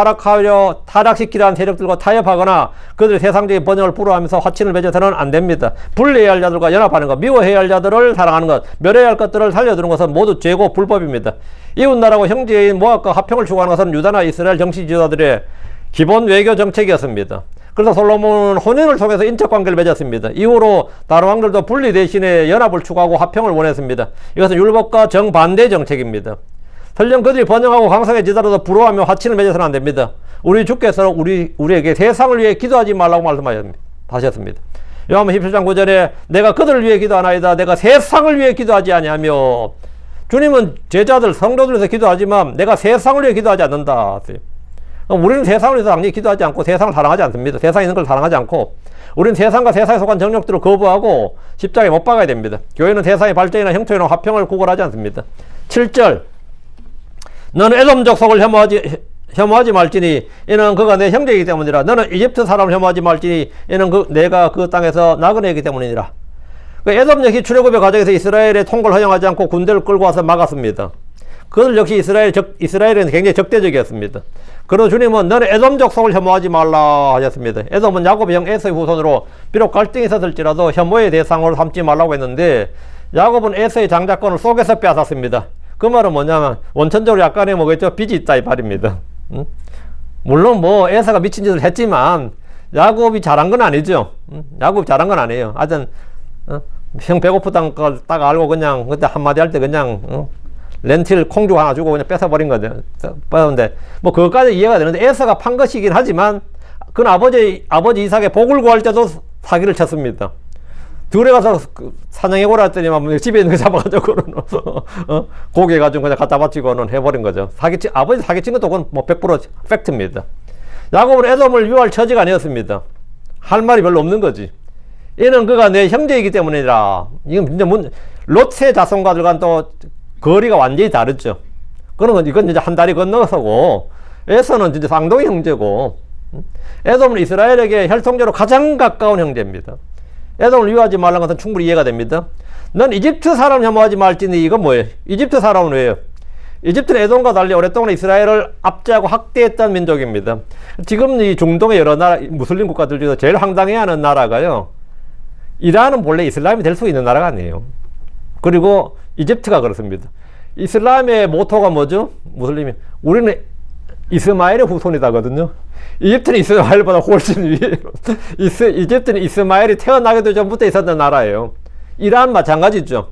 타락시키려는 세력들과 타협하거나 그들의 세상적인 번영을 불허하면서 화친을 맺어서는 안 됩니다. 분리해야 할 자들과 연합하는 것, 미워해야 할 자들을 사랑하는 것, 멸해야 할 것들을 살려두는 것은 모두 죄고 불법입니다. 이웃나라고 형제인 모압과 화평을 추구하는 것은 유다나 이스라엘 정치 지도자들의 기본 외교 정책이었습니다. 그래서 솔로몬은 혼인을 통해서 인적 관계를 맺었습니다. 이후로 다른 왕들도 분리 대신에 연합을 추구하고 화평을 원했습니다. 이것은 율법과 정반대 정책입니다. 설령 그들이 번영하고 강성해지더라도 부러워하며 화친을 맺어서는 안 됩니다. 우리 주께서 우리에게 세상을 위해 기도하지 말라고 말씀하셨습니다. 요한복음 17장 9절에 내가 그들을 위해 기도하나이다. 내가 세상을 위해 기도하지 아니하며, 주님은 제자들, 성도들을 위해서 기도하지만 내가 세상을 위해 기도하지 않는다. 우리는 세상을 위해서 당연히 기도하지 않고 세상을 사랑하지 않습니다. 세상에 있는 걸 사랑하지 않고 우리는 세상과 세상에 속한 정욕들을 거부하고 십자가에 못 박아야 됩니다. 교회는 세상의 발전이나 형통이나 화평을 구걸하지 않습니다. 7절 너는 에돔 족속을 혐오하지 말지니 이는 그가 내 형제이기 때문이라. 너는 이집트 사람을 혐오하지 말지니 이는 내가 그 땅에서 나그네이기 때문이니라. 에돔 역시 출애굽의 과정에서 이스라엘의 통과를 허용하지 않고 군대를 끌고 와서 막았습니다. 그들 역시 이스라엘은 굉장히 적대적이었습니다. 그러나 주님은 너는 에돔 족속을 혐오하지 말라 하셨습니다. 에돔은 야곱의 형 에서의 후손으로 비록 갈등이 있었을지라도 혐오의 대상으로 삼지 말라고 했는데 야곱은 에서의 장자권을 속에서 빼앗았습니다. 그 말은 뭐냐면 원천적으로 약간의 뭐겠죠? 빚이 있다 이 말입니다. 물론 뭐 에서가 미친 짓을 했지만 야곱이 잘한 건 아니죠. 야곱이 잘한 건 아니에요. 하여튼 형 배고프다는 걸 딱 알고 그냥 그때 한마디 할 때 그냥 렌틸 콩죽 하나 주고 그냥 뺏어버린 거죠. 뺏었는데 뭐 그것까지 이해가 되는데 에서가 판 것이긴 하지만 그는 아버지 이삭의 복을 구할 때도 사기를 쳤습니다. 들에 가서 사냥해 보라 했더니 집에 있는 거 잡아가지고는 고기 해가지고 그냥 갖다 바치고는 해버린 거죠. 아버지 사기친 것도 그건 뭐 100% 팩트입니다. 야곱은 에돔을 유할 처지가 아니었습니다. 할 말이 별로 없는 거지. 이는 그가 내 형제이기 때문이라. 이건 진짜 롯의 자손과들과는 또 거리가 완전히 다르죠. 이건 이제 한 다리 건너서고, 에서는 진짜 쌍둥이 형제고, 에돔은 이스라엘에게 혈통적으로 가장 가까운 형제입니다. 에돔을 유하지 말라는 것은 충분히 이해가 됩니다. 넌 이집트 사람 혐오하지 말지니 이건 뭐예요? 이집트 사람은 왜요? 이집트는 에돔과 달리 오랫동안 이스라엘을 압제하고 학대했던 민족입니다. 지금 이 중동의 여러 나라, 무슬림 국가들 중에서 제일 황당해하는 나라가요, 이란은 본래 이슬람이 될 수 있는 나라가 아니에요. 그리고 이집트가 그렇습니다. 이슬람의 모토가 뭐죠? 무슬림이. 우리는 이스마엘의 후손이다거든요. 이집트는 이스마엘보다 훨씬 위에요. 이집트는 이스마엘이 태어나기도 전부터 있었던 나라예요. 이란 마찬가지죠.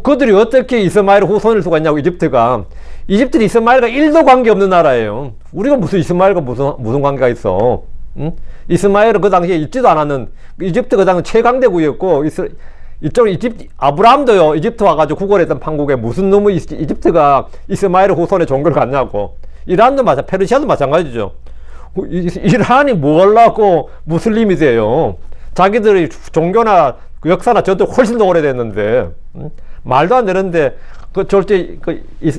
그들이 어떻게 이스마엘의 후손일 수가 있냐고, 이집트가. 이집트는 이스마엘과 1도 관계없는 나라예요. 우리가 무슨 이스마엘과 무슨 관계가 있어. 응? 이스마엘은 그 당시에 있지도 않았는, 이집트 그 당시 최강대국이었고, 이쪽 아브라함도요, 이집트 와가지고 구걸했던 판국에 무슨 놈의 이집트가 이스마엘의 후손의 종교를 갖냐고. 이란도 페르시아도 마찬가지죠. 이란이 뭘 하고 무슬림이 돼요. 자기들의 종교나 역사나 저도 훨씬 더 오래됐는데, 말도 안 되는데,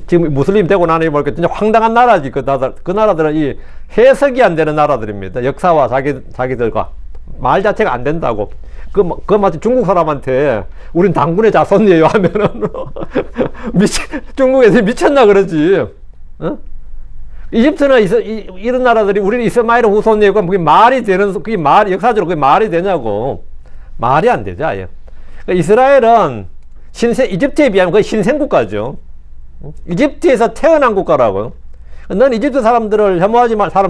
지금 무슬림 되고 나니 보니까 진짜 황당한 나라지. 그 나라들은 이 해석이 안 되는 나라들입니다. 역사와 자기들과. 말 자체가 안 된다고. 그 마치 중국 사람한테 우린 당군의 자손이에요 하면은 중국 애들이 미쳤나 그러지. 어? 이집트는 이런 나라들이 우리는 이스마엘의 후손이고 그게 말이 되는, 역사적으로 그게 말이 되냐고. 말이 안 되죠, 아예. 그러니까 이스라엘은 이집트에 비하면 거의 신생국가죠. 이집트에서 태어난 국가라고요. 넌 이집트 사람들을 혐오하지 말자.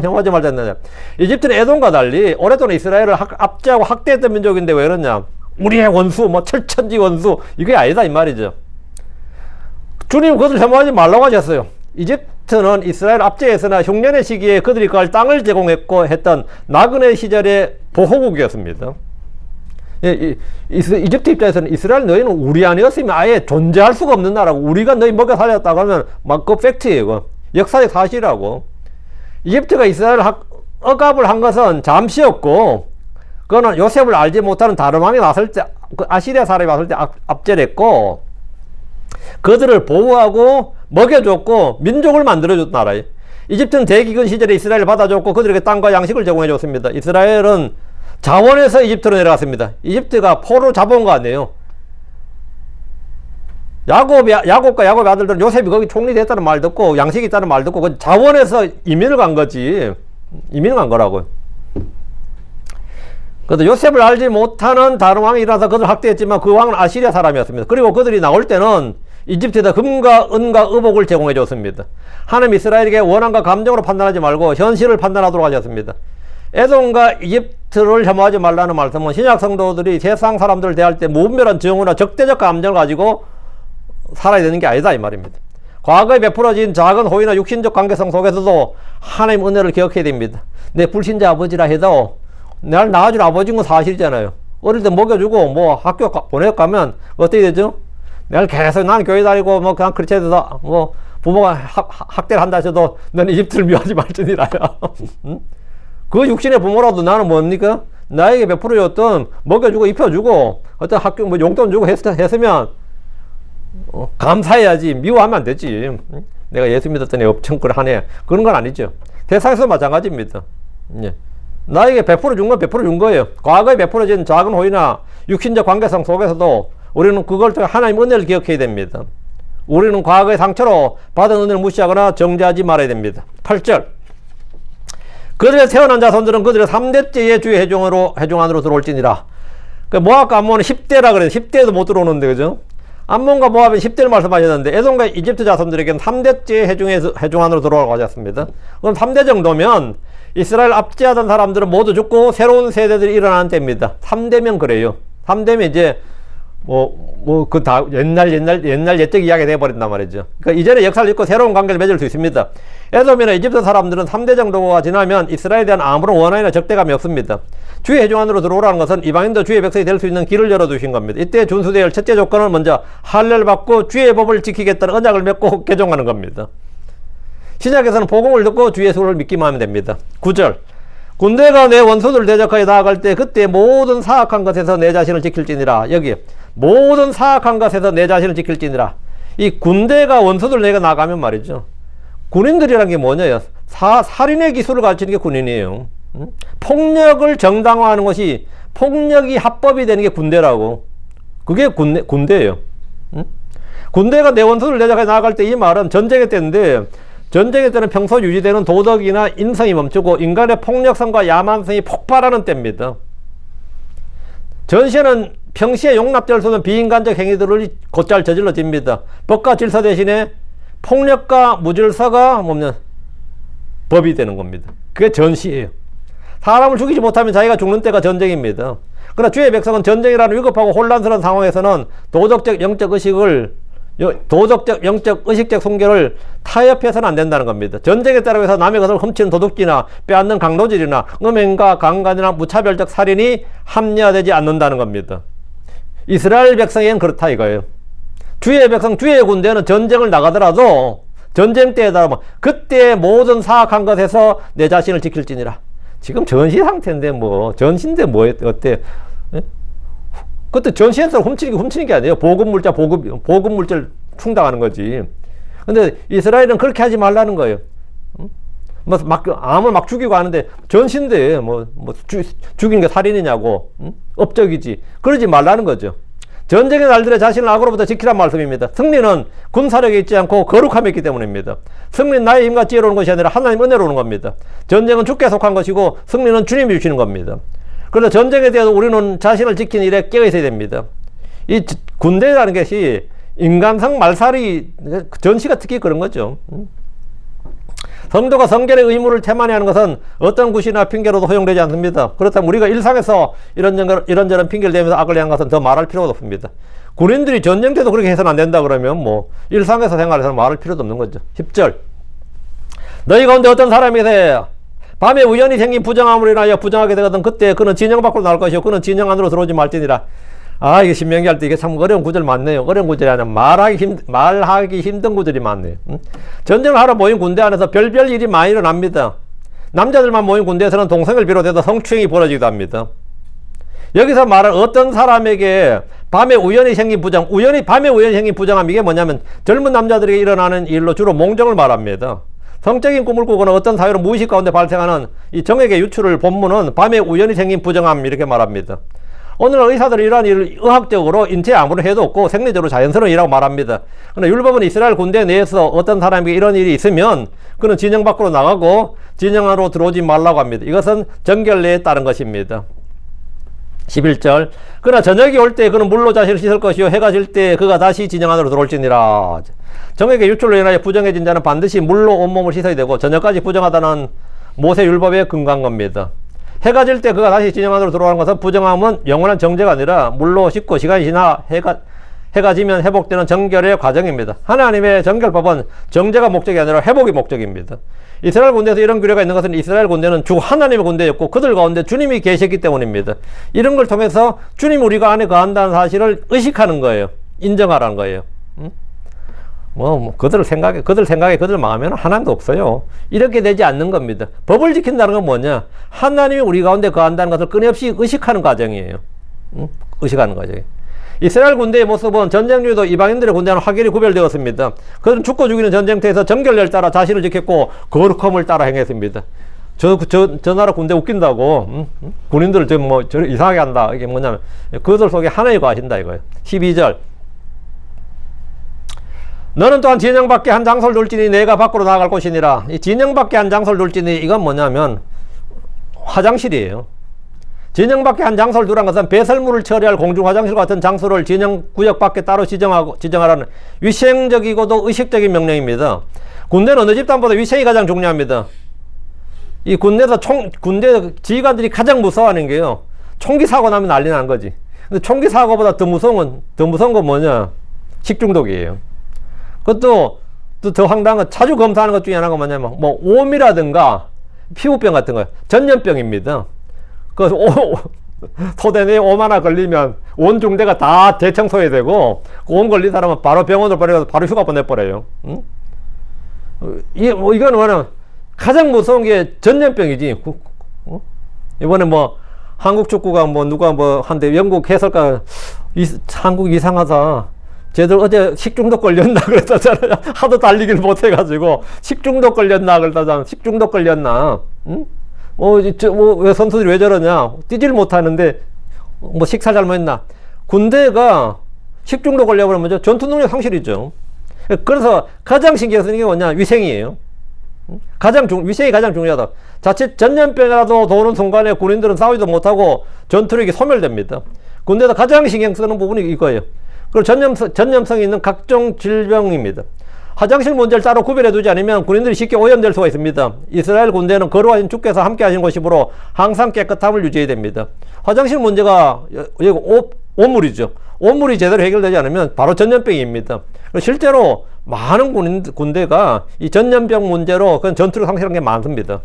이집트는 에돔과 달리 오랫동안 이스라엘을 압제하고 학대했던 민족인데 왜 그러냐? 우리의 원수, 철천지 원수, 이게 아니다 이 말이죠. 주님 그것을 혐오하지 말라고 하셨어요. 이집트는 이스라엘 압제에서나 흉년의 시기에 그들이 갈 땅을 제공했고 했던 나그네 시절의 보호국이었습니다. 이집트 입장에서는 이스라엘 너희는 우리 아니었으면 아예 존재할 수가 없는 나라고, 우리가 너희 먹여 살렸다고 하면 그 팩트예요. 역사적 사실이라고. 이집트가 이스라엘 억압을 한 것은 잠시였고, 그거는 요셉을 알지 못하는 다른 왕이 왔을 때, 아시리아 사람이 왔을 때 압제를 했고, 그들을 보호하고 먹여줬고 민족을 만들어줬던 나라예요. 이집트는 대기근 시절에 이스라엘을 받아줬고 그들에게 땅과 양식을 제공해줬습니다. 이스라엘은 자원에서 이집트로 내려갔습니다. 이집트가 포로 잡아온 거 아니에요. 야곱과 야곱의 아들들은 요셉이 거기 총리 됐다는 말 듣고 양식이 있다는 말 듣고 그 자원에서 이민을 간 거지. 이민을 간 거라고요. 그래서 요셉을 알지 못하는 다른 왕이 일어나서 그들을 학대했지만 그 왕은 아시리아 사람이었습니다. 그리고 그들이 나올 때는 이집트에다 금과 은과 의복을 제공해 줬습니다. 하나님 이스라엘에게 원한과 감정으로 판단하지 말고 현실을 판단하도록 하셨습니다. 에돔과 이집트를 혐오하지 말라는 말씀은 신약 성도들이 세상 사람들을 대할 때 무분별한 증오나 적대적 감정을 가지고 살아야 되는 게 아니다 이 말입니다. 과거에 베풀어진 작은 호의나 육신적 관계성 속에서도 하나님 은혜를 기억해야 됩니다. 내 불신자 아버지라 해도 날 낳아준 아버지인 건 사실이잖아요. 어릴 때 먹여주고 뭐 학교 보내가면 어떻게 되죠? 내가 계속 나는 교회 다니고 뭐 그냥 그렇게 해서 뭐 부모가 학대를 한다 해도 너는 이집트를 미워하지 말지니라. 응? 그 육신의 부모라도 나는 뭡니까? 나에게 베풀어줬던 먹여주고 입혀주고 어떤 학교 뭐 용돈 주고 했으면 감사해야지. 미워하면 안 되지. 응? 내가 예수 믿었더니 엄청 하네. 그런 건 아니죠. 세상에서 마찬가지입니다. 예. 나에게 베풀어 준 건 베풀어 준 거예요. 과거에 베풀어진 작은 호의나 육신적 관계성 속에서도 우리는 그걸 통해 하나님 은혜를 기억해야 됩니다. 우리는 과거의 상처로 받은 은혜를 무시하거나 정죄하지 말아야 됩니다. 8절. 그들의 태어난 자손들은 그들의 3대째의 주의 회중 안으로 들어올지니라. 모압과 암몬은 10대라 그래요. 10대도 못 들어오는데, 그죠? 암몬과 모압은 10대를 말씀하셨는데, 에돔과 이집트 자손들에게는 3대째 회중 안으로 들어오라고 하셨습니다. 그럼 3대 정도면 이스라엘 압제하던 사람들은 모두 죽고 새로운 세대들이 일어나는 때입니다. 3대면 그래요. 3대면 이제 옛날 옛적 이야기가 돼버린단 말이죠. 그러니까 이전에 역사를 잊고 새로운 관계를 맺을 수 있습니다. 에돔이나 이집트 사람들은 3대 정도가 지나면 이스라엘에 대한 아무런 원한이나 적대감이 없습니다. 주의 회중 안으로 들어오라는 것은 이방인도 주의 백성이 될 수 있는 길을 열어두신 겁니다. 이때 준수되어야 할 첫째 조건은 먼저 할례를 받고 주의 법을 지키겠다는 언약을 맺고 개종하는 겁니다. 신약에서는 복음을 듣고 주 예수를 믿기만 하면 됩니다. 9절. 군대가 내 원수들 대적하여 나아갈 때 그때 모든 사악한 것에서 내 자신을 지킬지니라. 여기 모든 사악한 것에서 내 자신을 지킬지니라. 이 군대가 원수들 내가 나가면 말이죠. 군인들이란 게 뭐냐요? 살인의 기술을 가르치는 게 군인이에요. 폭력을 정당화하는 것이 폭력이 합법이 되는 게 군대라고. 그게 군대예요. 군대가 내 원수들 대적하여 나아갈 때 이 말은 전쟁의 때인데 전쟁의 때는 평소 유지되는 도덕이나 인성이 멈추고 인간의 폭력성과 야만성이 폭발하는 때입니다. 전시에는 평시에 용납될 수 없는 비인간적 행위들을 곧잘 저질러집니다. 법과 질서 대신에 폭력과 무질서가 법이 되는 겁니다. 그게 전시예요. 사람을 죽이지 못하면 자기가 죽는 때가 전쟁입니다. 그러나 주의 백성은 전쟁이라는 위급하고 혼란스러운 상황에서는 도덕적 영적 의식적 순결을 타협해서는 안 된다는 겁니다. 전쟁에 따라서 남의 것을 훔치는 도둑질이나 빼앗는 강도질이나 음행과 강간이나 무차별적 살인이 합리화되지 않는다는 겁니다. 이스라엘 백성에는 그렇다 이거예요. 주의 백성, 주의 군대는 전쟁을 나가더라도 전쟁 때에다 그때 모든 사악한 것에서 내 자신을 지킬지니라. 지금 전시 상태인데 전시인데 어때? 예? 그것도 전시에서 훔치는 게 아니에요. 보급물질 충당하는 거지. 근데 이스라엘은 그렇게 하지 말라는 거예요. 암을 막 죽이고 하는데 전시인데 죽인 게 살인이냐고. 업적이지. 그러지 말라는 거죠. 전쟁의 날들에 자신을 악으로부터 지키란 말씀입니다. 승리는 군사력에 있지 않고 거룩함에 있기 때문입니다. 승리는 나의 힘과 지혜로 오는 것이 아니라 하나님 은혜로 오는 겁니다. 전쟁은 주께 속한 것이고 승리는 주님이 주시는 겁니다. 그래서 전쟁에 대해서 우리는 자신을 지키는 일에 깨어 있어야 됩니다. 이 군대라는 것이 인간성 말살이 전시가 특히 그런 거죠. 성도가 성결의 의무를 태만히 하는 것은 어떤 구시나 핑계로도 허용되지 않습니다. 그렇다면 우리가 일상에서 이런저런 핑계를 대면서 악을 행한 것은 더 말할 필요가 없습니다. 군인들이 전쟁 때도 그렇게 해서는 안 된다 그러면 일상에서 생활에서는 말할 필요도 없는 거죠. 10절. 너희 가운데 어떤 사람이 있어야 밤에 우연히 생긴 부정함으로 인하여 부정하게 되거든 그때 그는 진영 밖으로 나올 것이요 그는 진영 안으로 들어오지 말지니라. 이게 신명기 할 때 이게 참 어려운 구절 많네요. 어려운 구절이 아니라 말하기 힘든 구절이 많네요. 전쟁을 하러 모인 군대 안에서 별별 일이 많이 일어납니다. 남자들만 모인 군대에서는 동성을 비롯해서 성추행이 벌어지기도 합니다. 여기서 말한 어떤 사람에게 밤에 우연히 생긴 부정함 이게 뭐냐면 젊은 남자들에게 일어나는 일로 주로 몽정을 말합니다. 성적인 꿈을 꾸거나 어떤 사유로 무의식 가운데 발생하는 이 정액의 유출을 본문은 밤에 우연히 생긴 부정함 이렇게 말합니다. 오늘날 의사들은 이러한 일을 의학적으로 인체에 아무런 해도 없고 생리적으로 자연스러운 일이라고 말합니다. 그러나 율법은 이스라엘 군대 내에서 어떤 사람에게 이런 일이 있으면 그는 진영 밖으로 나가고 진영 안으로 들어오지 말라고 합니다. 이것은 정결례에 따른 것입니다. 11절. 그러나 저녁이 올 때 그는 물로 자신을 씻을 것이요 해가 질 때 그가 다시 진영 안으로 들어올지니라. 정액의 유출로 인하여 부정해진 자는 반드시 물로 온몸을 씻어야 되고 저녁까지 부정하다는 모세 율법에 근거한 겁니다. 해가 질 때 그가 다시 진영 안으로 들어가는 것은 부정함은 영원한 정죄가 아니라 물로 씻고 시간이 지나 해가 지면 회복되는 정결의 과정입니다. 하나님의 정결법은 정죄가 목적이 아니라 회복이 목적입니다. 이스라엘 군대에서 이런 규례가 있는 것은 이스라엘 군대는 주 하나님의 군대였고 그들 가운데 주님이 계셨기 때문입니다. 이런 걸 통해서 주님 우리가 안에 거한다는 사실을 의식하는 거예요. 인정하라는 거예요. 그들 생각에 그들 마음에는 하나님도 없어요. 이렇게 되지 않는 겁니다. 법을 지킨다는 건 뭐냐? 하나님이 우리 가운데 거한다는 것을 끊임없이 의식하는 과정이에요. 의식하는 과정이에요. 이스라엘 군대의 모습은 전쟁 중에도 이방인들의 군대와는 확연히 구별되었습니다. 그들은 죽고 죽이는 전쟁터에서 정결례를 따라 자신을 지켰고 거룩함을 따라 행했습니다. 저 나라 군대 웃긴다고 군인들을 저 이상하게 한다. 이게 뭐냐면 그들 속에 하나님 거하신다 이거예요. 12절 너는 또한 진영 밖에 한 장소를 둘지니 내가 밖으로 나아갈 곳이니라. 이 진영 밖에 한 장소를 둘지니 이건 뭐냐면 화장실이에요. 진영 밖에 한 장소를 두란 것은 배설물을 처리할 공중 화장실 같은 장소를 진영 구역 밖에 따로 지정하라는 위생적이고도 의식적인 명령입니다. 군대는 어느 집단보다 위생이 가장 중요합니다. 이 군대 지휘관들이 가장 무서워하는 게요. 총기 사고 나면 난리 나는 거지. 근데 총기 사고보다 더 무서운 건 뭐냐? 식중독이에요. 그것도 더 황당한 건 자주 검사하는 것 중에 하나가 뭐냐면 오미라든가 피부병 같은 거예요. 전염병입니다. 그래서 토대내에 옴 하나 걸리면 온 중대가 다 대청소해야 되고 옴 걸린 사람은 바로 병원으로 버려서 바로 휴가 보내버려요. 응? 이거는 뭐냐면 가장 무서운 게 전염병이지. 이번에 한국 축구가 누가 한데 영국 해설가 한국 이상하다. 쟤들 어제 식중독 걸렸나 그랬다잖아요. 하도 달리기를 못해가지고 식중독 걸렸나 그랬다잖아. 식중독 걸렸나? 응? 왜 선수들이 왜 저러냐? 뛰지를 못하는데 식사 잘못했나? 군대가 식중독 걸려버리면 전투 능력 상실이죠. 그래서 가장 신경 쓰는 게 뭐냐? 위생이에요. 위생이 가장 중요하다. 자칫 전염병이라도 도는 순간에 군인들은 싸우지도 못하고 전투력이 소멸됩니다. 군대에서 가장 신경 쓰는 부분이 이거예요. 그리고 전염성이 있는 각종 질병입니다. 화장실 문제를 따로 구별해 두지 않으면 군인들이 쉽게 오염될 수가 있습니다. 이스라엘 군대는 거룩하신 주께서 함께 하신 곳이므로 항상 깨끗함을 유지해야 됩니다. 화장실 문제가 여기 온물이죠. 온물이 제대로 해결되지 않으면 바로 전염병입니다. 실제로 많은 군대가 이 전염병 문제로 그런 전투력 상실한 게 많습니다.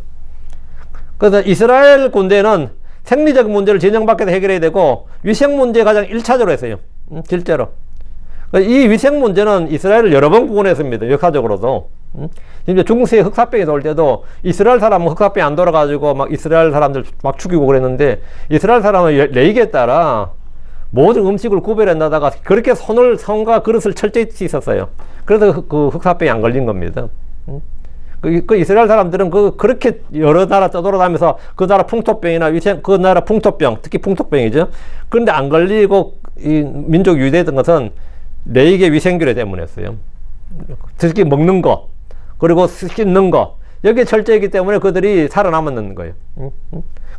그래서 이스라엘 군대는 생리적 문제를 진영 밖에서 해결해야 되고 위생 문제 가장 1차적으로 했어요. 실제로. 이 위생 문제는 이스라엘을 여러 번 구원했습니다. 역사적으로도. 이제 중세에 흑사병이 돌 때도 이스라엘 사람은 흑사병이 안 돌아가지고 이스라엘 사람들 죽이고 그랬는데 이스라엘 사람은 레이기에 따라 모든 음식을 구별해놔다가 그렇게 손과 그릇을 철저히 씻었어요. 그래서 그 흑사병이 안 걸린 겁니다. 그 이스라엘 사람들은 그렇게 여러 나라 떠돌아다니면서 그 나라 풍토병이나 그 나라 풍토병, 특히 풍토병이죠. 그런데 안 걸리고 이 민족 유대했던 것은 레이기의 위생규례 때문이었어요. 특히 먹는 거, 그리고 씻는 거, 여기에 철저했기 때문에 그들이 살아남았는 거예요.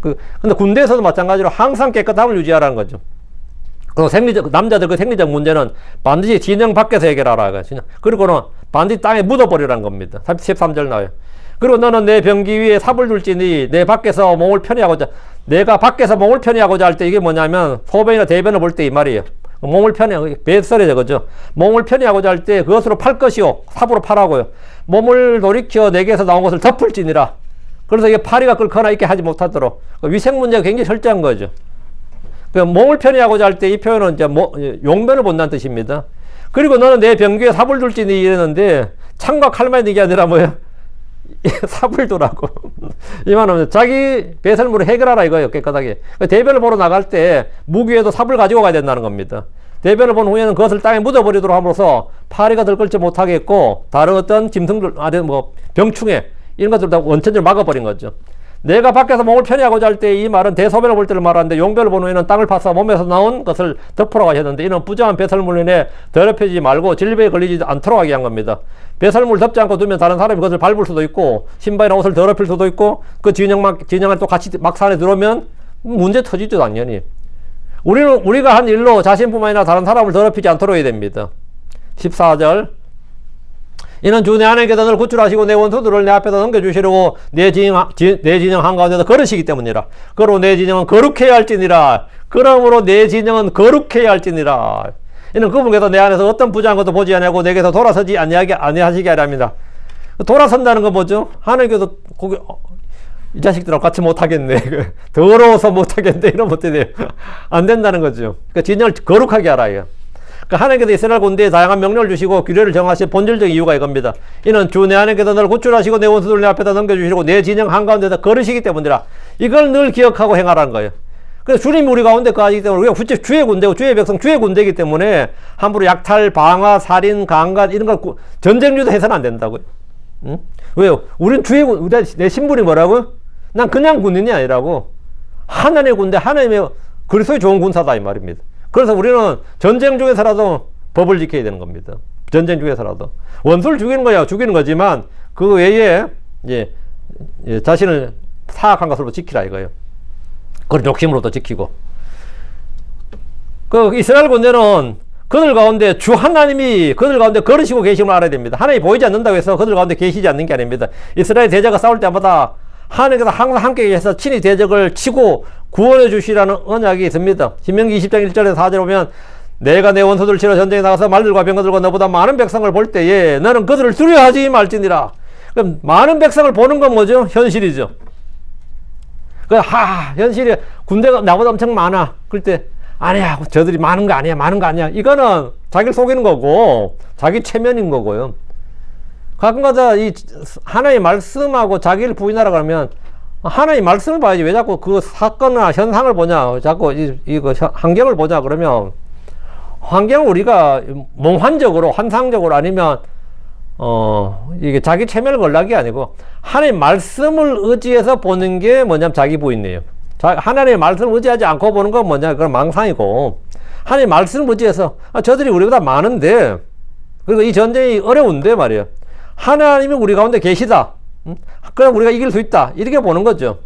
근데 군대에서도 마찬가지로 항상 깨끗함을 유지하라는 거죠. 그리고 남자들 그 생리적 문제는 반드시 진영 밖에서 해결하라. 그리고는 반드시 땅에 묻어버리라는 겁니다. 13절 나와요. 그리고 너는 내 병기 위에 삽을 둘지니 내 밖에서 몸을 편히하고자, 내가 밖에서 몸을 편히하고자 할 때 이게 뭐냐면 소변이나 대변을 볼 때 이 말이에요. 몸을 배설에 저거죠. 몸을 편히하고자 할 때 그것으로 팔 것이요. 삽으로 팔라고요. 몸을 돌이켜 내게서 나온 것을 덮을지니라. 그래서 이게 파리가 끓거나 이렇게 하지 못하도록. 위생 문제가 굉장히 철저한 거죠. 몸을 편히하고자 할 때 이 표현은 이제 용변을 본다는 뜻입니다. 그리고 너는 내 병기에 삽을 둘지니 이랬는데 창과 칼만 있는 게 아니라 뭐야? 삽을 두라고. 이 말은 자기 배설물을 해결하라 이거예요. 깨끗하게. 대변을 보러 나갈 때 무기에도 삽을 가지고 가야 된다는 겁니다. 대변을 본 후에는 그것을 땅에 묻어버리도록 함으로써 파리가 들끓지 못하게 했고 다른 어떤 짐승들, 병충해 이런 것들 다 원천적으로 막아버린 거죠. 내가 밖에서 몸을 편히하고자 할 때 이 말은 대소변을 볼 때를 말하는데 용변을 본 후에는 땅을 파서 몸에서 나온 것을 덮으라고 하셨는데 이는 부정한 배설물로 인해 더럽혀지지 말고 질병에 걸리지 않도록 하게 한 겁니다. 배설물 덮지 않고 두면 다른 사람이 그것을 밟을 수도 있고 신발이나 옷을 더럽힐 수도 있고 그 진영을 또 같이 막사 안에 들어오면 문제 터지죠 당연히. 우리가 한 일로 자신뿐만 아니라 다른 사람을 더럽히지 않도록 해야 됩니다. 14절 이는 주 내 하나님께서 너를 구출하시고 내 원수들을 내 앞에서 넘겨주시려고 내 진영 한가운데서 걸으시기 때문이라. 그러므로 내 진영은 거룩해야 할지니라. 그러므로 내 진영은 거룩해야 할지니라. 이는 그분께서 내 안에서 어떤 부정한 것도 보지 아니하고 내게서 돌아서지 아니하시게 하렵니다. 돌아선다는 건 뭐죠? 하나님께서 거기 이 자식들하고 같이 못하겠네. 더러워서 못하겠네. 이러면 어떻게 돼요? 안 된다는 거죠. 그러니까 진영을 거룩하게 알아요. 그러니까 하나님께서 이스라엘 군대에 다양한 명령을 주시고 규례를 정하신 본질적 이유가 이겁니다. 이는 주 내 하나님께서 너를 구출하시고 내 원수들 내 앞에다 넘겨주시고 내 진영 한가운데서 걸으시기 때문이라. 이걸 늘 기억하고 행하라는 거예요. 그래서 주님이 우리 가운데 거하시기 때문에 우리가 주의 군대고 주의 백성 주의 군대이기 때문에 함부로 약탈, 방화, 살인, 강간 이런 걸 전쟁 유도해서는 안 된다고요. 응? 왜요? 우린 내 신분이 뭐라고? 난 그냥 군인이 아니라고. 하나님의 군대, 하나님의 그리스도의 좋은 군사다 이 말입니다. 그래서 우리는 전쟁 중에서라도 법을 지켜야 되는 겁니다. 전쟁 중에서라도. 원수를 죽이는 거야, 죽이는 거지만 그 외에 자신을 사악한 것으로 지키라 이거예요. 그런 욕심으로도 지키고. 그 이스라엘 군대는 그들 가운데 주 하나님이 그들 가운데 걸으시고 계심을 알아야 됩니다. 하나님이 보이지 않는다고 해서 그들 가운데 계시지 않는 게 아닙니다. 이스라엘 대적과 싸울 때마다 하나님께서 항상 함께 계셔서 친히 대적을 치고 구원해 주시라는 언약이 있습니다. 신명기 20장 1절에서 4절에 보면 내가 내 원수들 치러 전쟁에 나가서 말들과 병거들과 너보다 많은 백성을 볼 때에 너는 그들을 두려워하지 말지니라. 그럼 많은 백성을 보는 건 뭐죠? 현실이죠. 현실이 군대가 나보다 엄청 많아. 그럴 때 아니야, 저들이 많은 거 아니야. 이거는 자기를 속이는 거고 자기 체면인 거고요. 가끔가다 이 하나의 말씀하고 자기를 부인하라 그러면 하나의 말씀을 봐야지. 왜 자꾸 그 사건이나 현상을 보냐, 자꾸 이거 환경을 보냐 그러면 환경을 우리가 몽환적으로 환상적으로 아니면 이게 자기 체면을 걸라는 게 아니고 하나님의 말씀을 의지해서 보는 게 뭐냐면 자기 부인이에요. 하나님의 말씀을 의지하지 않고 보는 건 뭐냐, 그건 망상이고, 하나님의 말씀을 의지해서 저들이 우리보다 많은데 그리고 이 전쟁이 어려운데 말이에요. 하나님이 우리 가운데 계시다. 그럼 우리가 이길 수 있다. 이렇게 보는 거죠.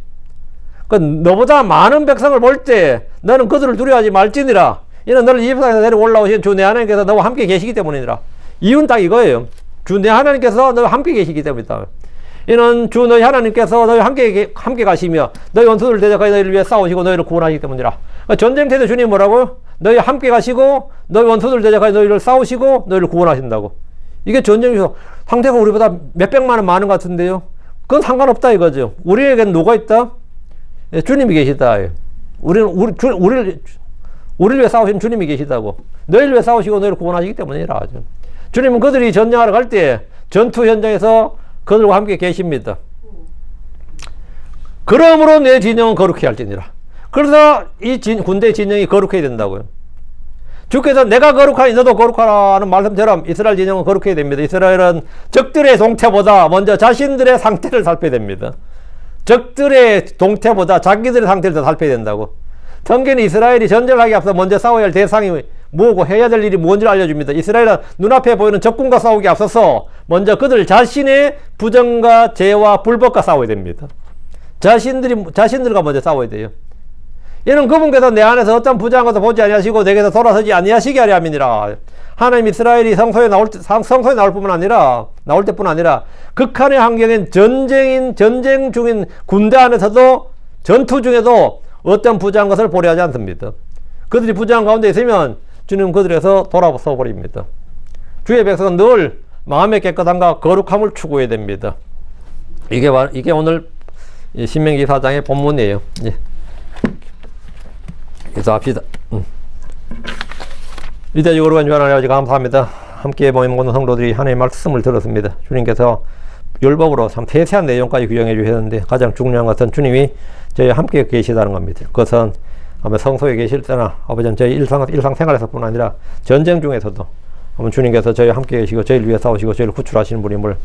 너보다 많은 백성을 볼 때 너는 그들을 두려워하지 말지니라. 이는 너를 이집트에서 내려 올라오신 주 내 하나님께서 너와 함께 계시기 때문이니라. 이유는 딱 이거예요. 주 내 하나님께서 너와 함께 계시기 때문이다. 이는 주 너희 하나님께서 너희 함께 가시며 너희 원수들을 대적하여 너희를 위해 싸우시고 너희를 구원하시기 때문이라. 전쟁 때 주님 뭐라고? 너희 함께 가시고 너희 원수들을 대적하여 너희를 싸우시고 너희를 구원하신다고. 이게 전쟁에서 상대가 우리보다 몇백만 원 많은 것 같은데요. 그건 상관없다 이거죠. 우리에게는 누가 있다? 주님이 계시다. 우리를 위해 싸우신 주님이 계시다고. 너희를 위해 싸우시고 너희를 구원하시기 때문이라. 주님은 그들이 전쟁하러 갈 때 전투 현장에서 그들과 함께 계십니다. 그러므로 내 진영은 거룩해야 할지니라. 그래서 이 군대의 진영이 거룩해야 된다고요. 주께서 내가 거룩하니 너도 거룩하라는 말씀처럼 이스라엘 진영은 거룩해야 됩니다. 이스라엘은 적들의 동태보다 먼저 자신들의 상태를 살펴야 됩니다. 적들의 동태보다 자기들의 상태를 더 살펴야 된다고. 성경은 이스라엘이 전쟁하기 앞서 먼저 싸워야 할 대상이 뭐고 해야 될 일이 뭔지를 알려줍니다. 이스라엘은 눈앞에 보이는 적군과 싸우기 앞서서 먼저 그들 자신의 부정과 죄와 불법과 싸워야 됩니다. 자신들과 먼저 싸워야 돼요. 이는 그분께서 내 안에서 어떤 부정한 것도 보지 아니하시고 내게서 돌아서지 아니하시게 하려 함이니라. 하나님 이스라엘이 성소에 나올 뿐만 아니라 나올 때뿐 아니라 극한의 환경인 전쟁 중인 군대 안에서도 전투 중에도 어떤 부정한 것을 보려 하지 않습니다. 그들이 부정한 가운데 있으면 주님 그들에서 돌아서 버립니다. 주의 백성은 늘 마음의 깨끗함과 거룩함을 추구해야 됩니다. 이게 오늘 신명기 4장의 본문이에요. 예. 그래서 합시다. 위대하시고 거룩한 주 하나님 아버지 감사합니다. 함께 모인 모든 성도들이 하나님의 말씀을 들었습니다. 주님께서 율법으로 참 세세한 내용까지 규정해 주셨는데 가장 중요한 것은 주님이 저희 함께 계시다는 겁니다. 그것은 아마 성소에 계실 때나 아버지는 저희 일상생활에서뿐 아니라 전쟁 중에서도 아마 주님께서 저희 함께 계시고 저희를 위해 싸우시고 저희를 구출하시는 분임을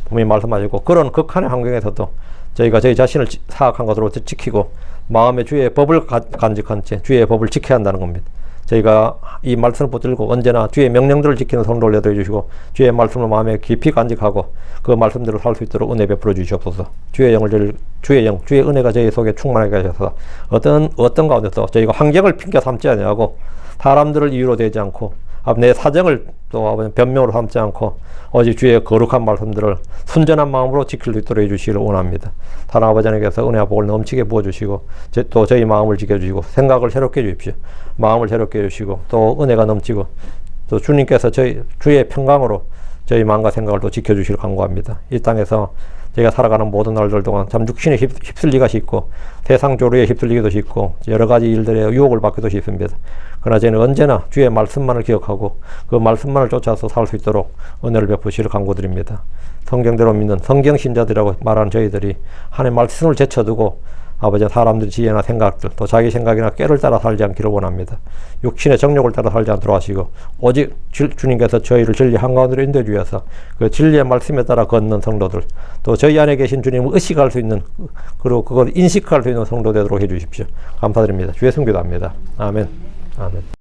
분명히 말씀하시고 그런 극한의 환경에서도 저희가 저희 자신을 사악한 것으로 지키고 마음의 주의 법을 간직한 채 주의 법을 지켜야 한다는 겁니다. 저희가 이 말씀을 붙들고 언제나 주의 명령들을 지키는 성도 올려드려 주시고 주의 말씀을 마음에 깊이 간직하고 그 말씀대로 살 수 있도록 은혜 베풀어 주시옵소서. 주의 은혜가 저희 속에 충만하게 하셔서 어떤 가운데서 저희가 환경을 핑계 삼지 아니하고 사람들을 이유로 되지 않고 내 사정을 또 아버지 변명으로 삼지 않고 오직 주의 거룩한 말씀들을 순전한 마음으로 지킬 수 있도록 해주시기를 원합니다. 사랑 아버지 하나님께서 은혜와 복을 넘치게 부어주시고 또 저희 마음을 지켜주시고 생각을 새롭게 해주십시오. 마음을 새롭게 해주시고 또 은혜가 넘치고 또 주님께서 주의 평강으로 저희 마음과 생각을 또 지켜주시길 간구합니다. 이 땅에서 저희가 살아가는 모든 날들 동안 참 육신에 휩쓸리기가 쉽고 세상 조류에 휩쓸리기도 쉽고 여러 가지 일들에 유혹을 받기도 쉽습니다. 그러나 저희는 언제나 주의 말씀만을 기억하고 그 말씀만을 쫓아서 살 수 있도록 은혜를 베푸시길 간구드립니다. 성경대로 믿는 성경신자들이라고 말하는 저희들이 하나님의 말씀을 제쳐두고 아버지 사람들의 지혜나 생각들 또 자기 생각이나 꾀를 따라 살지 않기를 원합니다. 육신의 정욕을 따라 살지 않도록 하시고 오직 주님께서 저희를 진리 한가운데로 인도해 주셔서 그 진리의 말씀에 따라 걷는 성도들 또 저희 안에 계신 주님을 의식할 수 있는 그리고 그걸 인식할 수 있는 성도 되도록 해 주십시오. 감사드립니다. 주의 성기도합니다. 아멘. 아멘.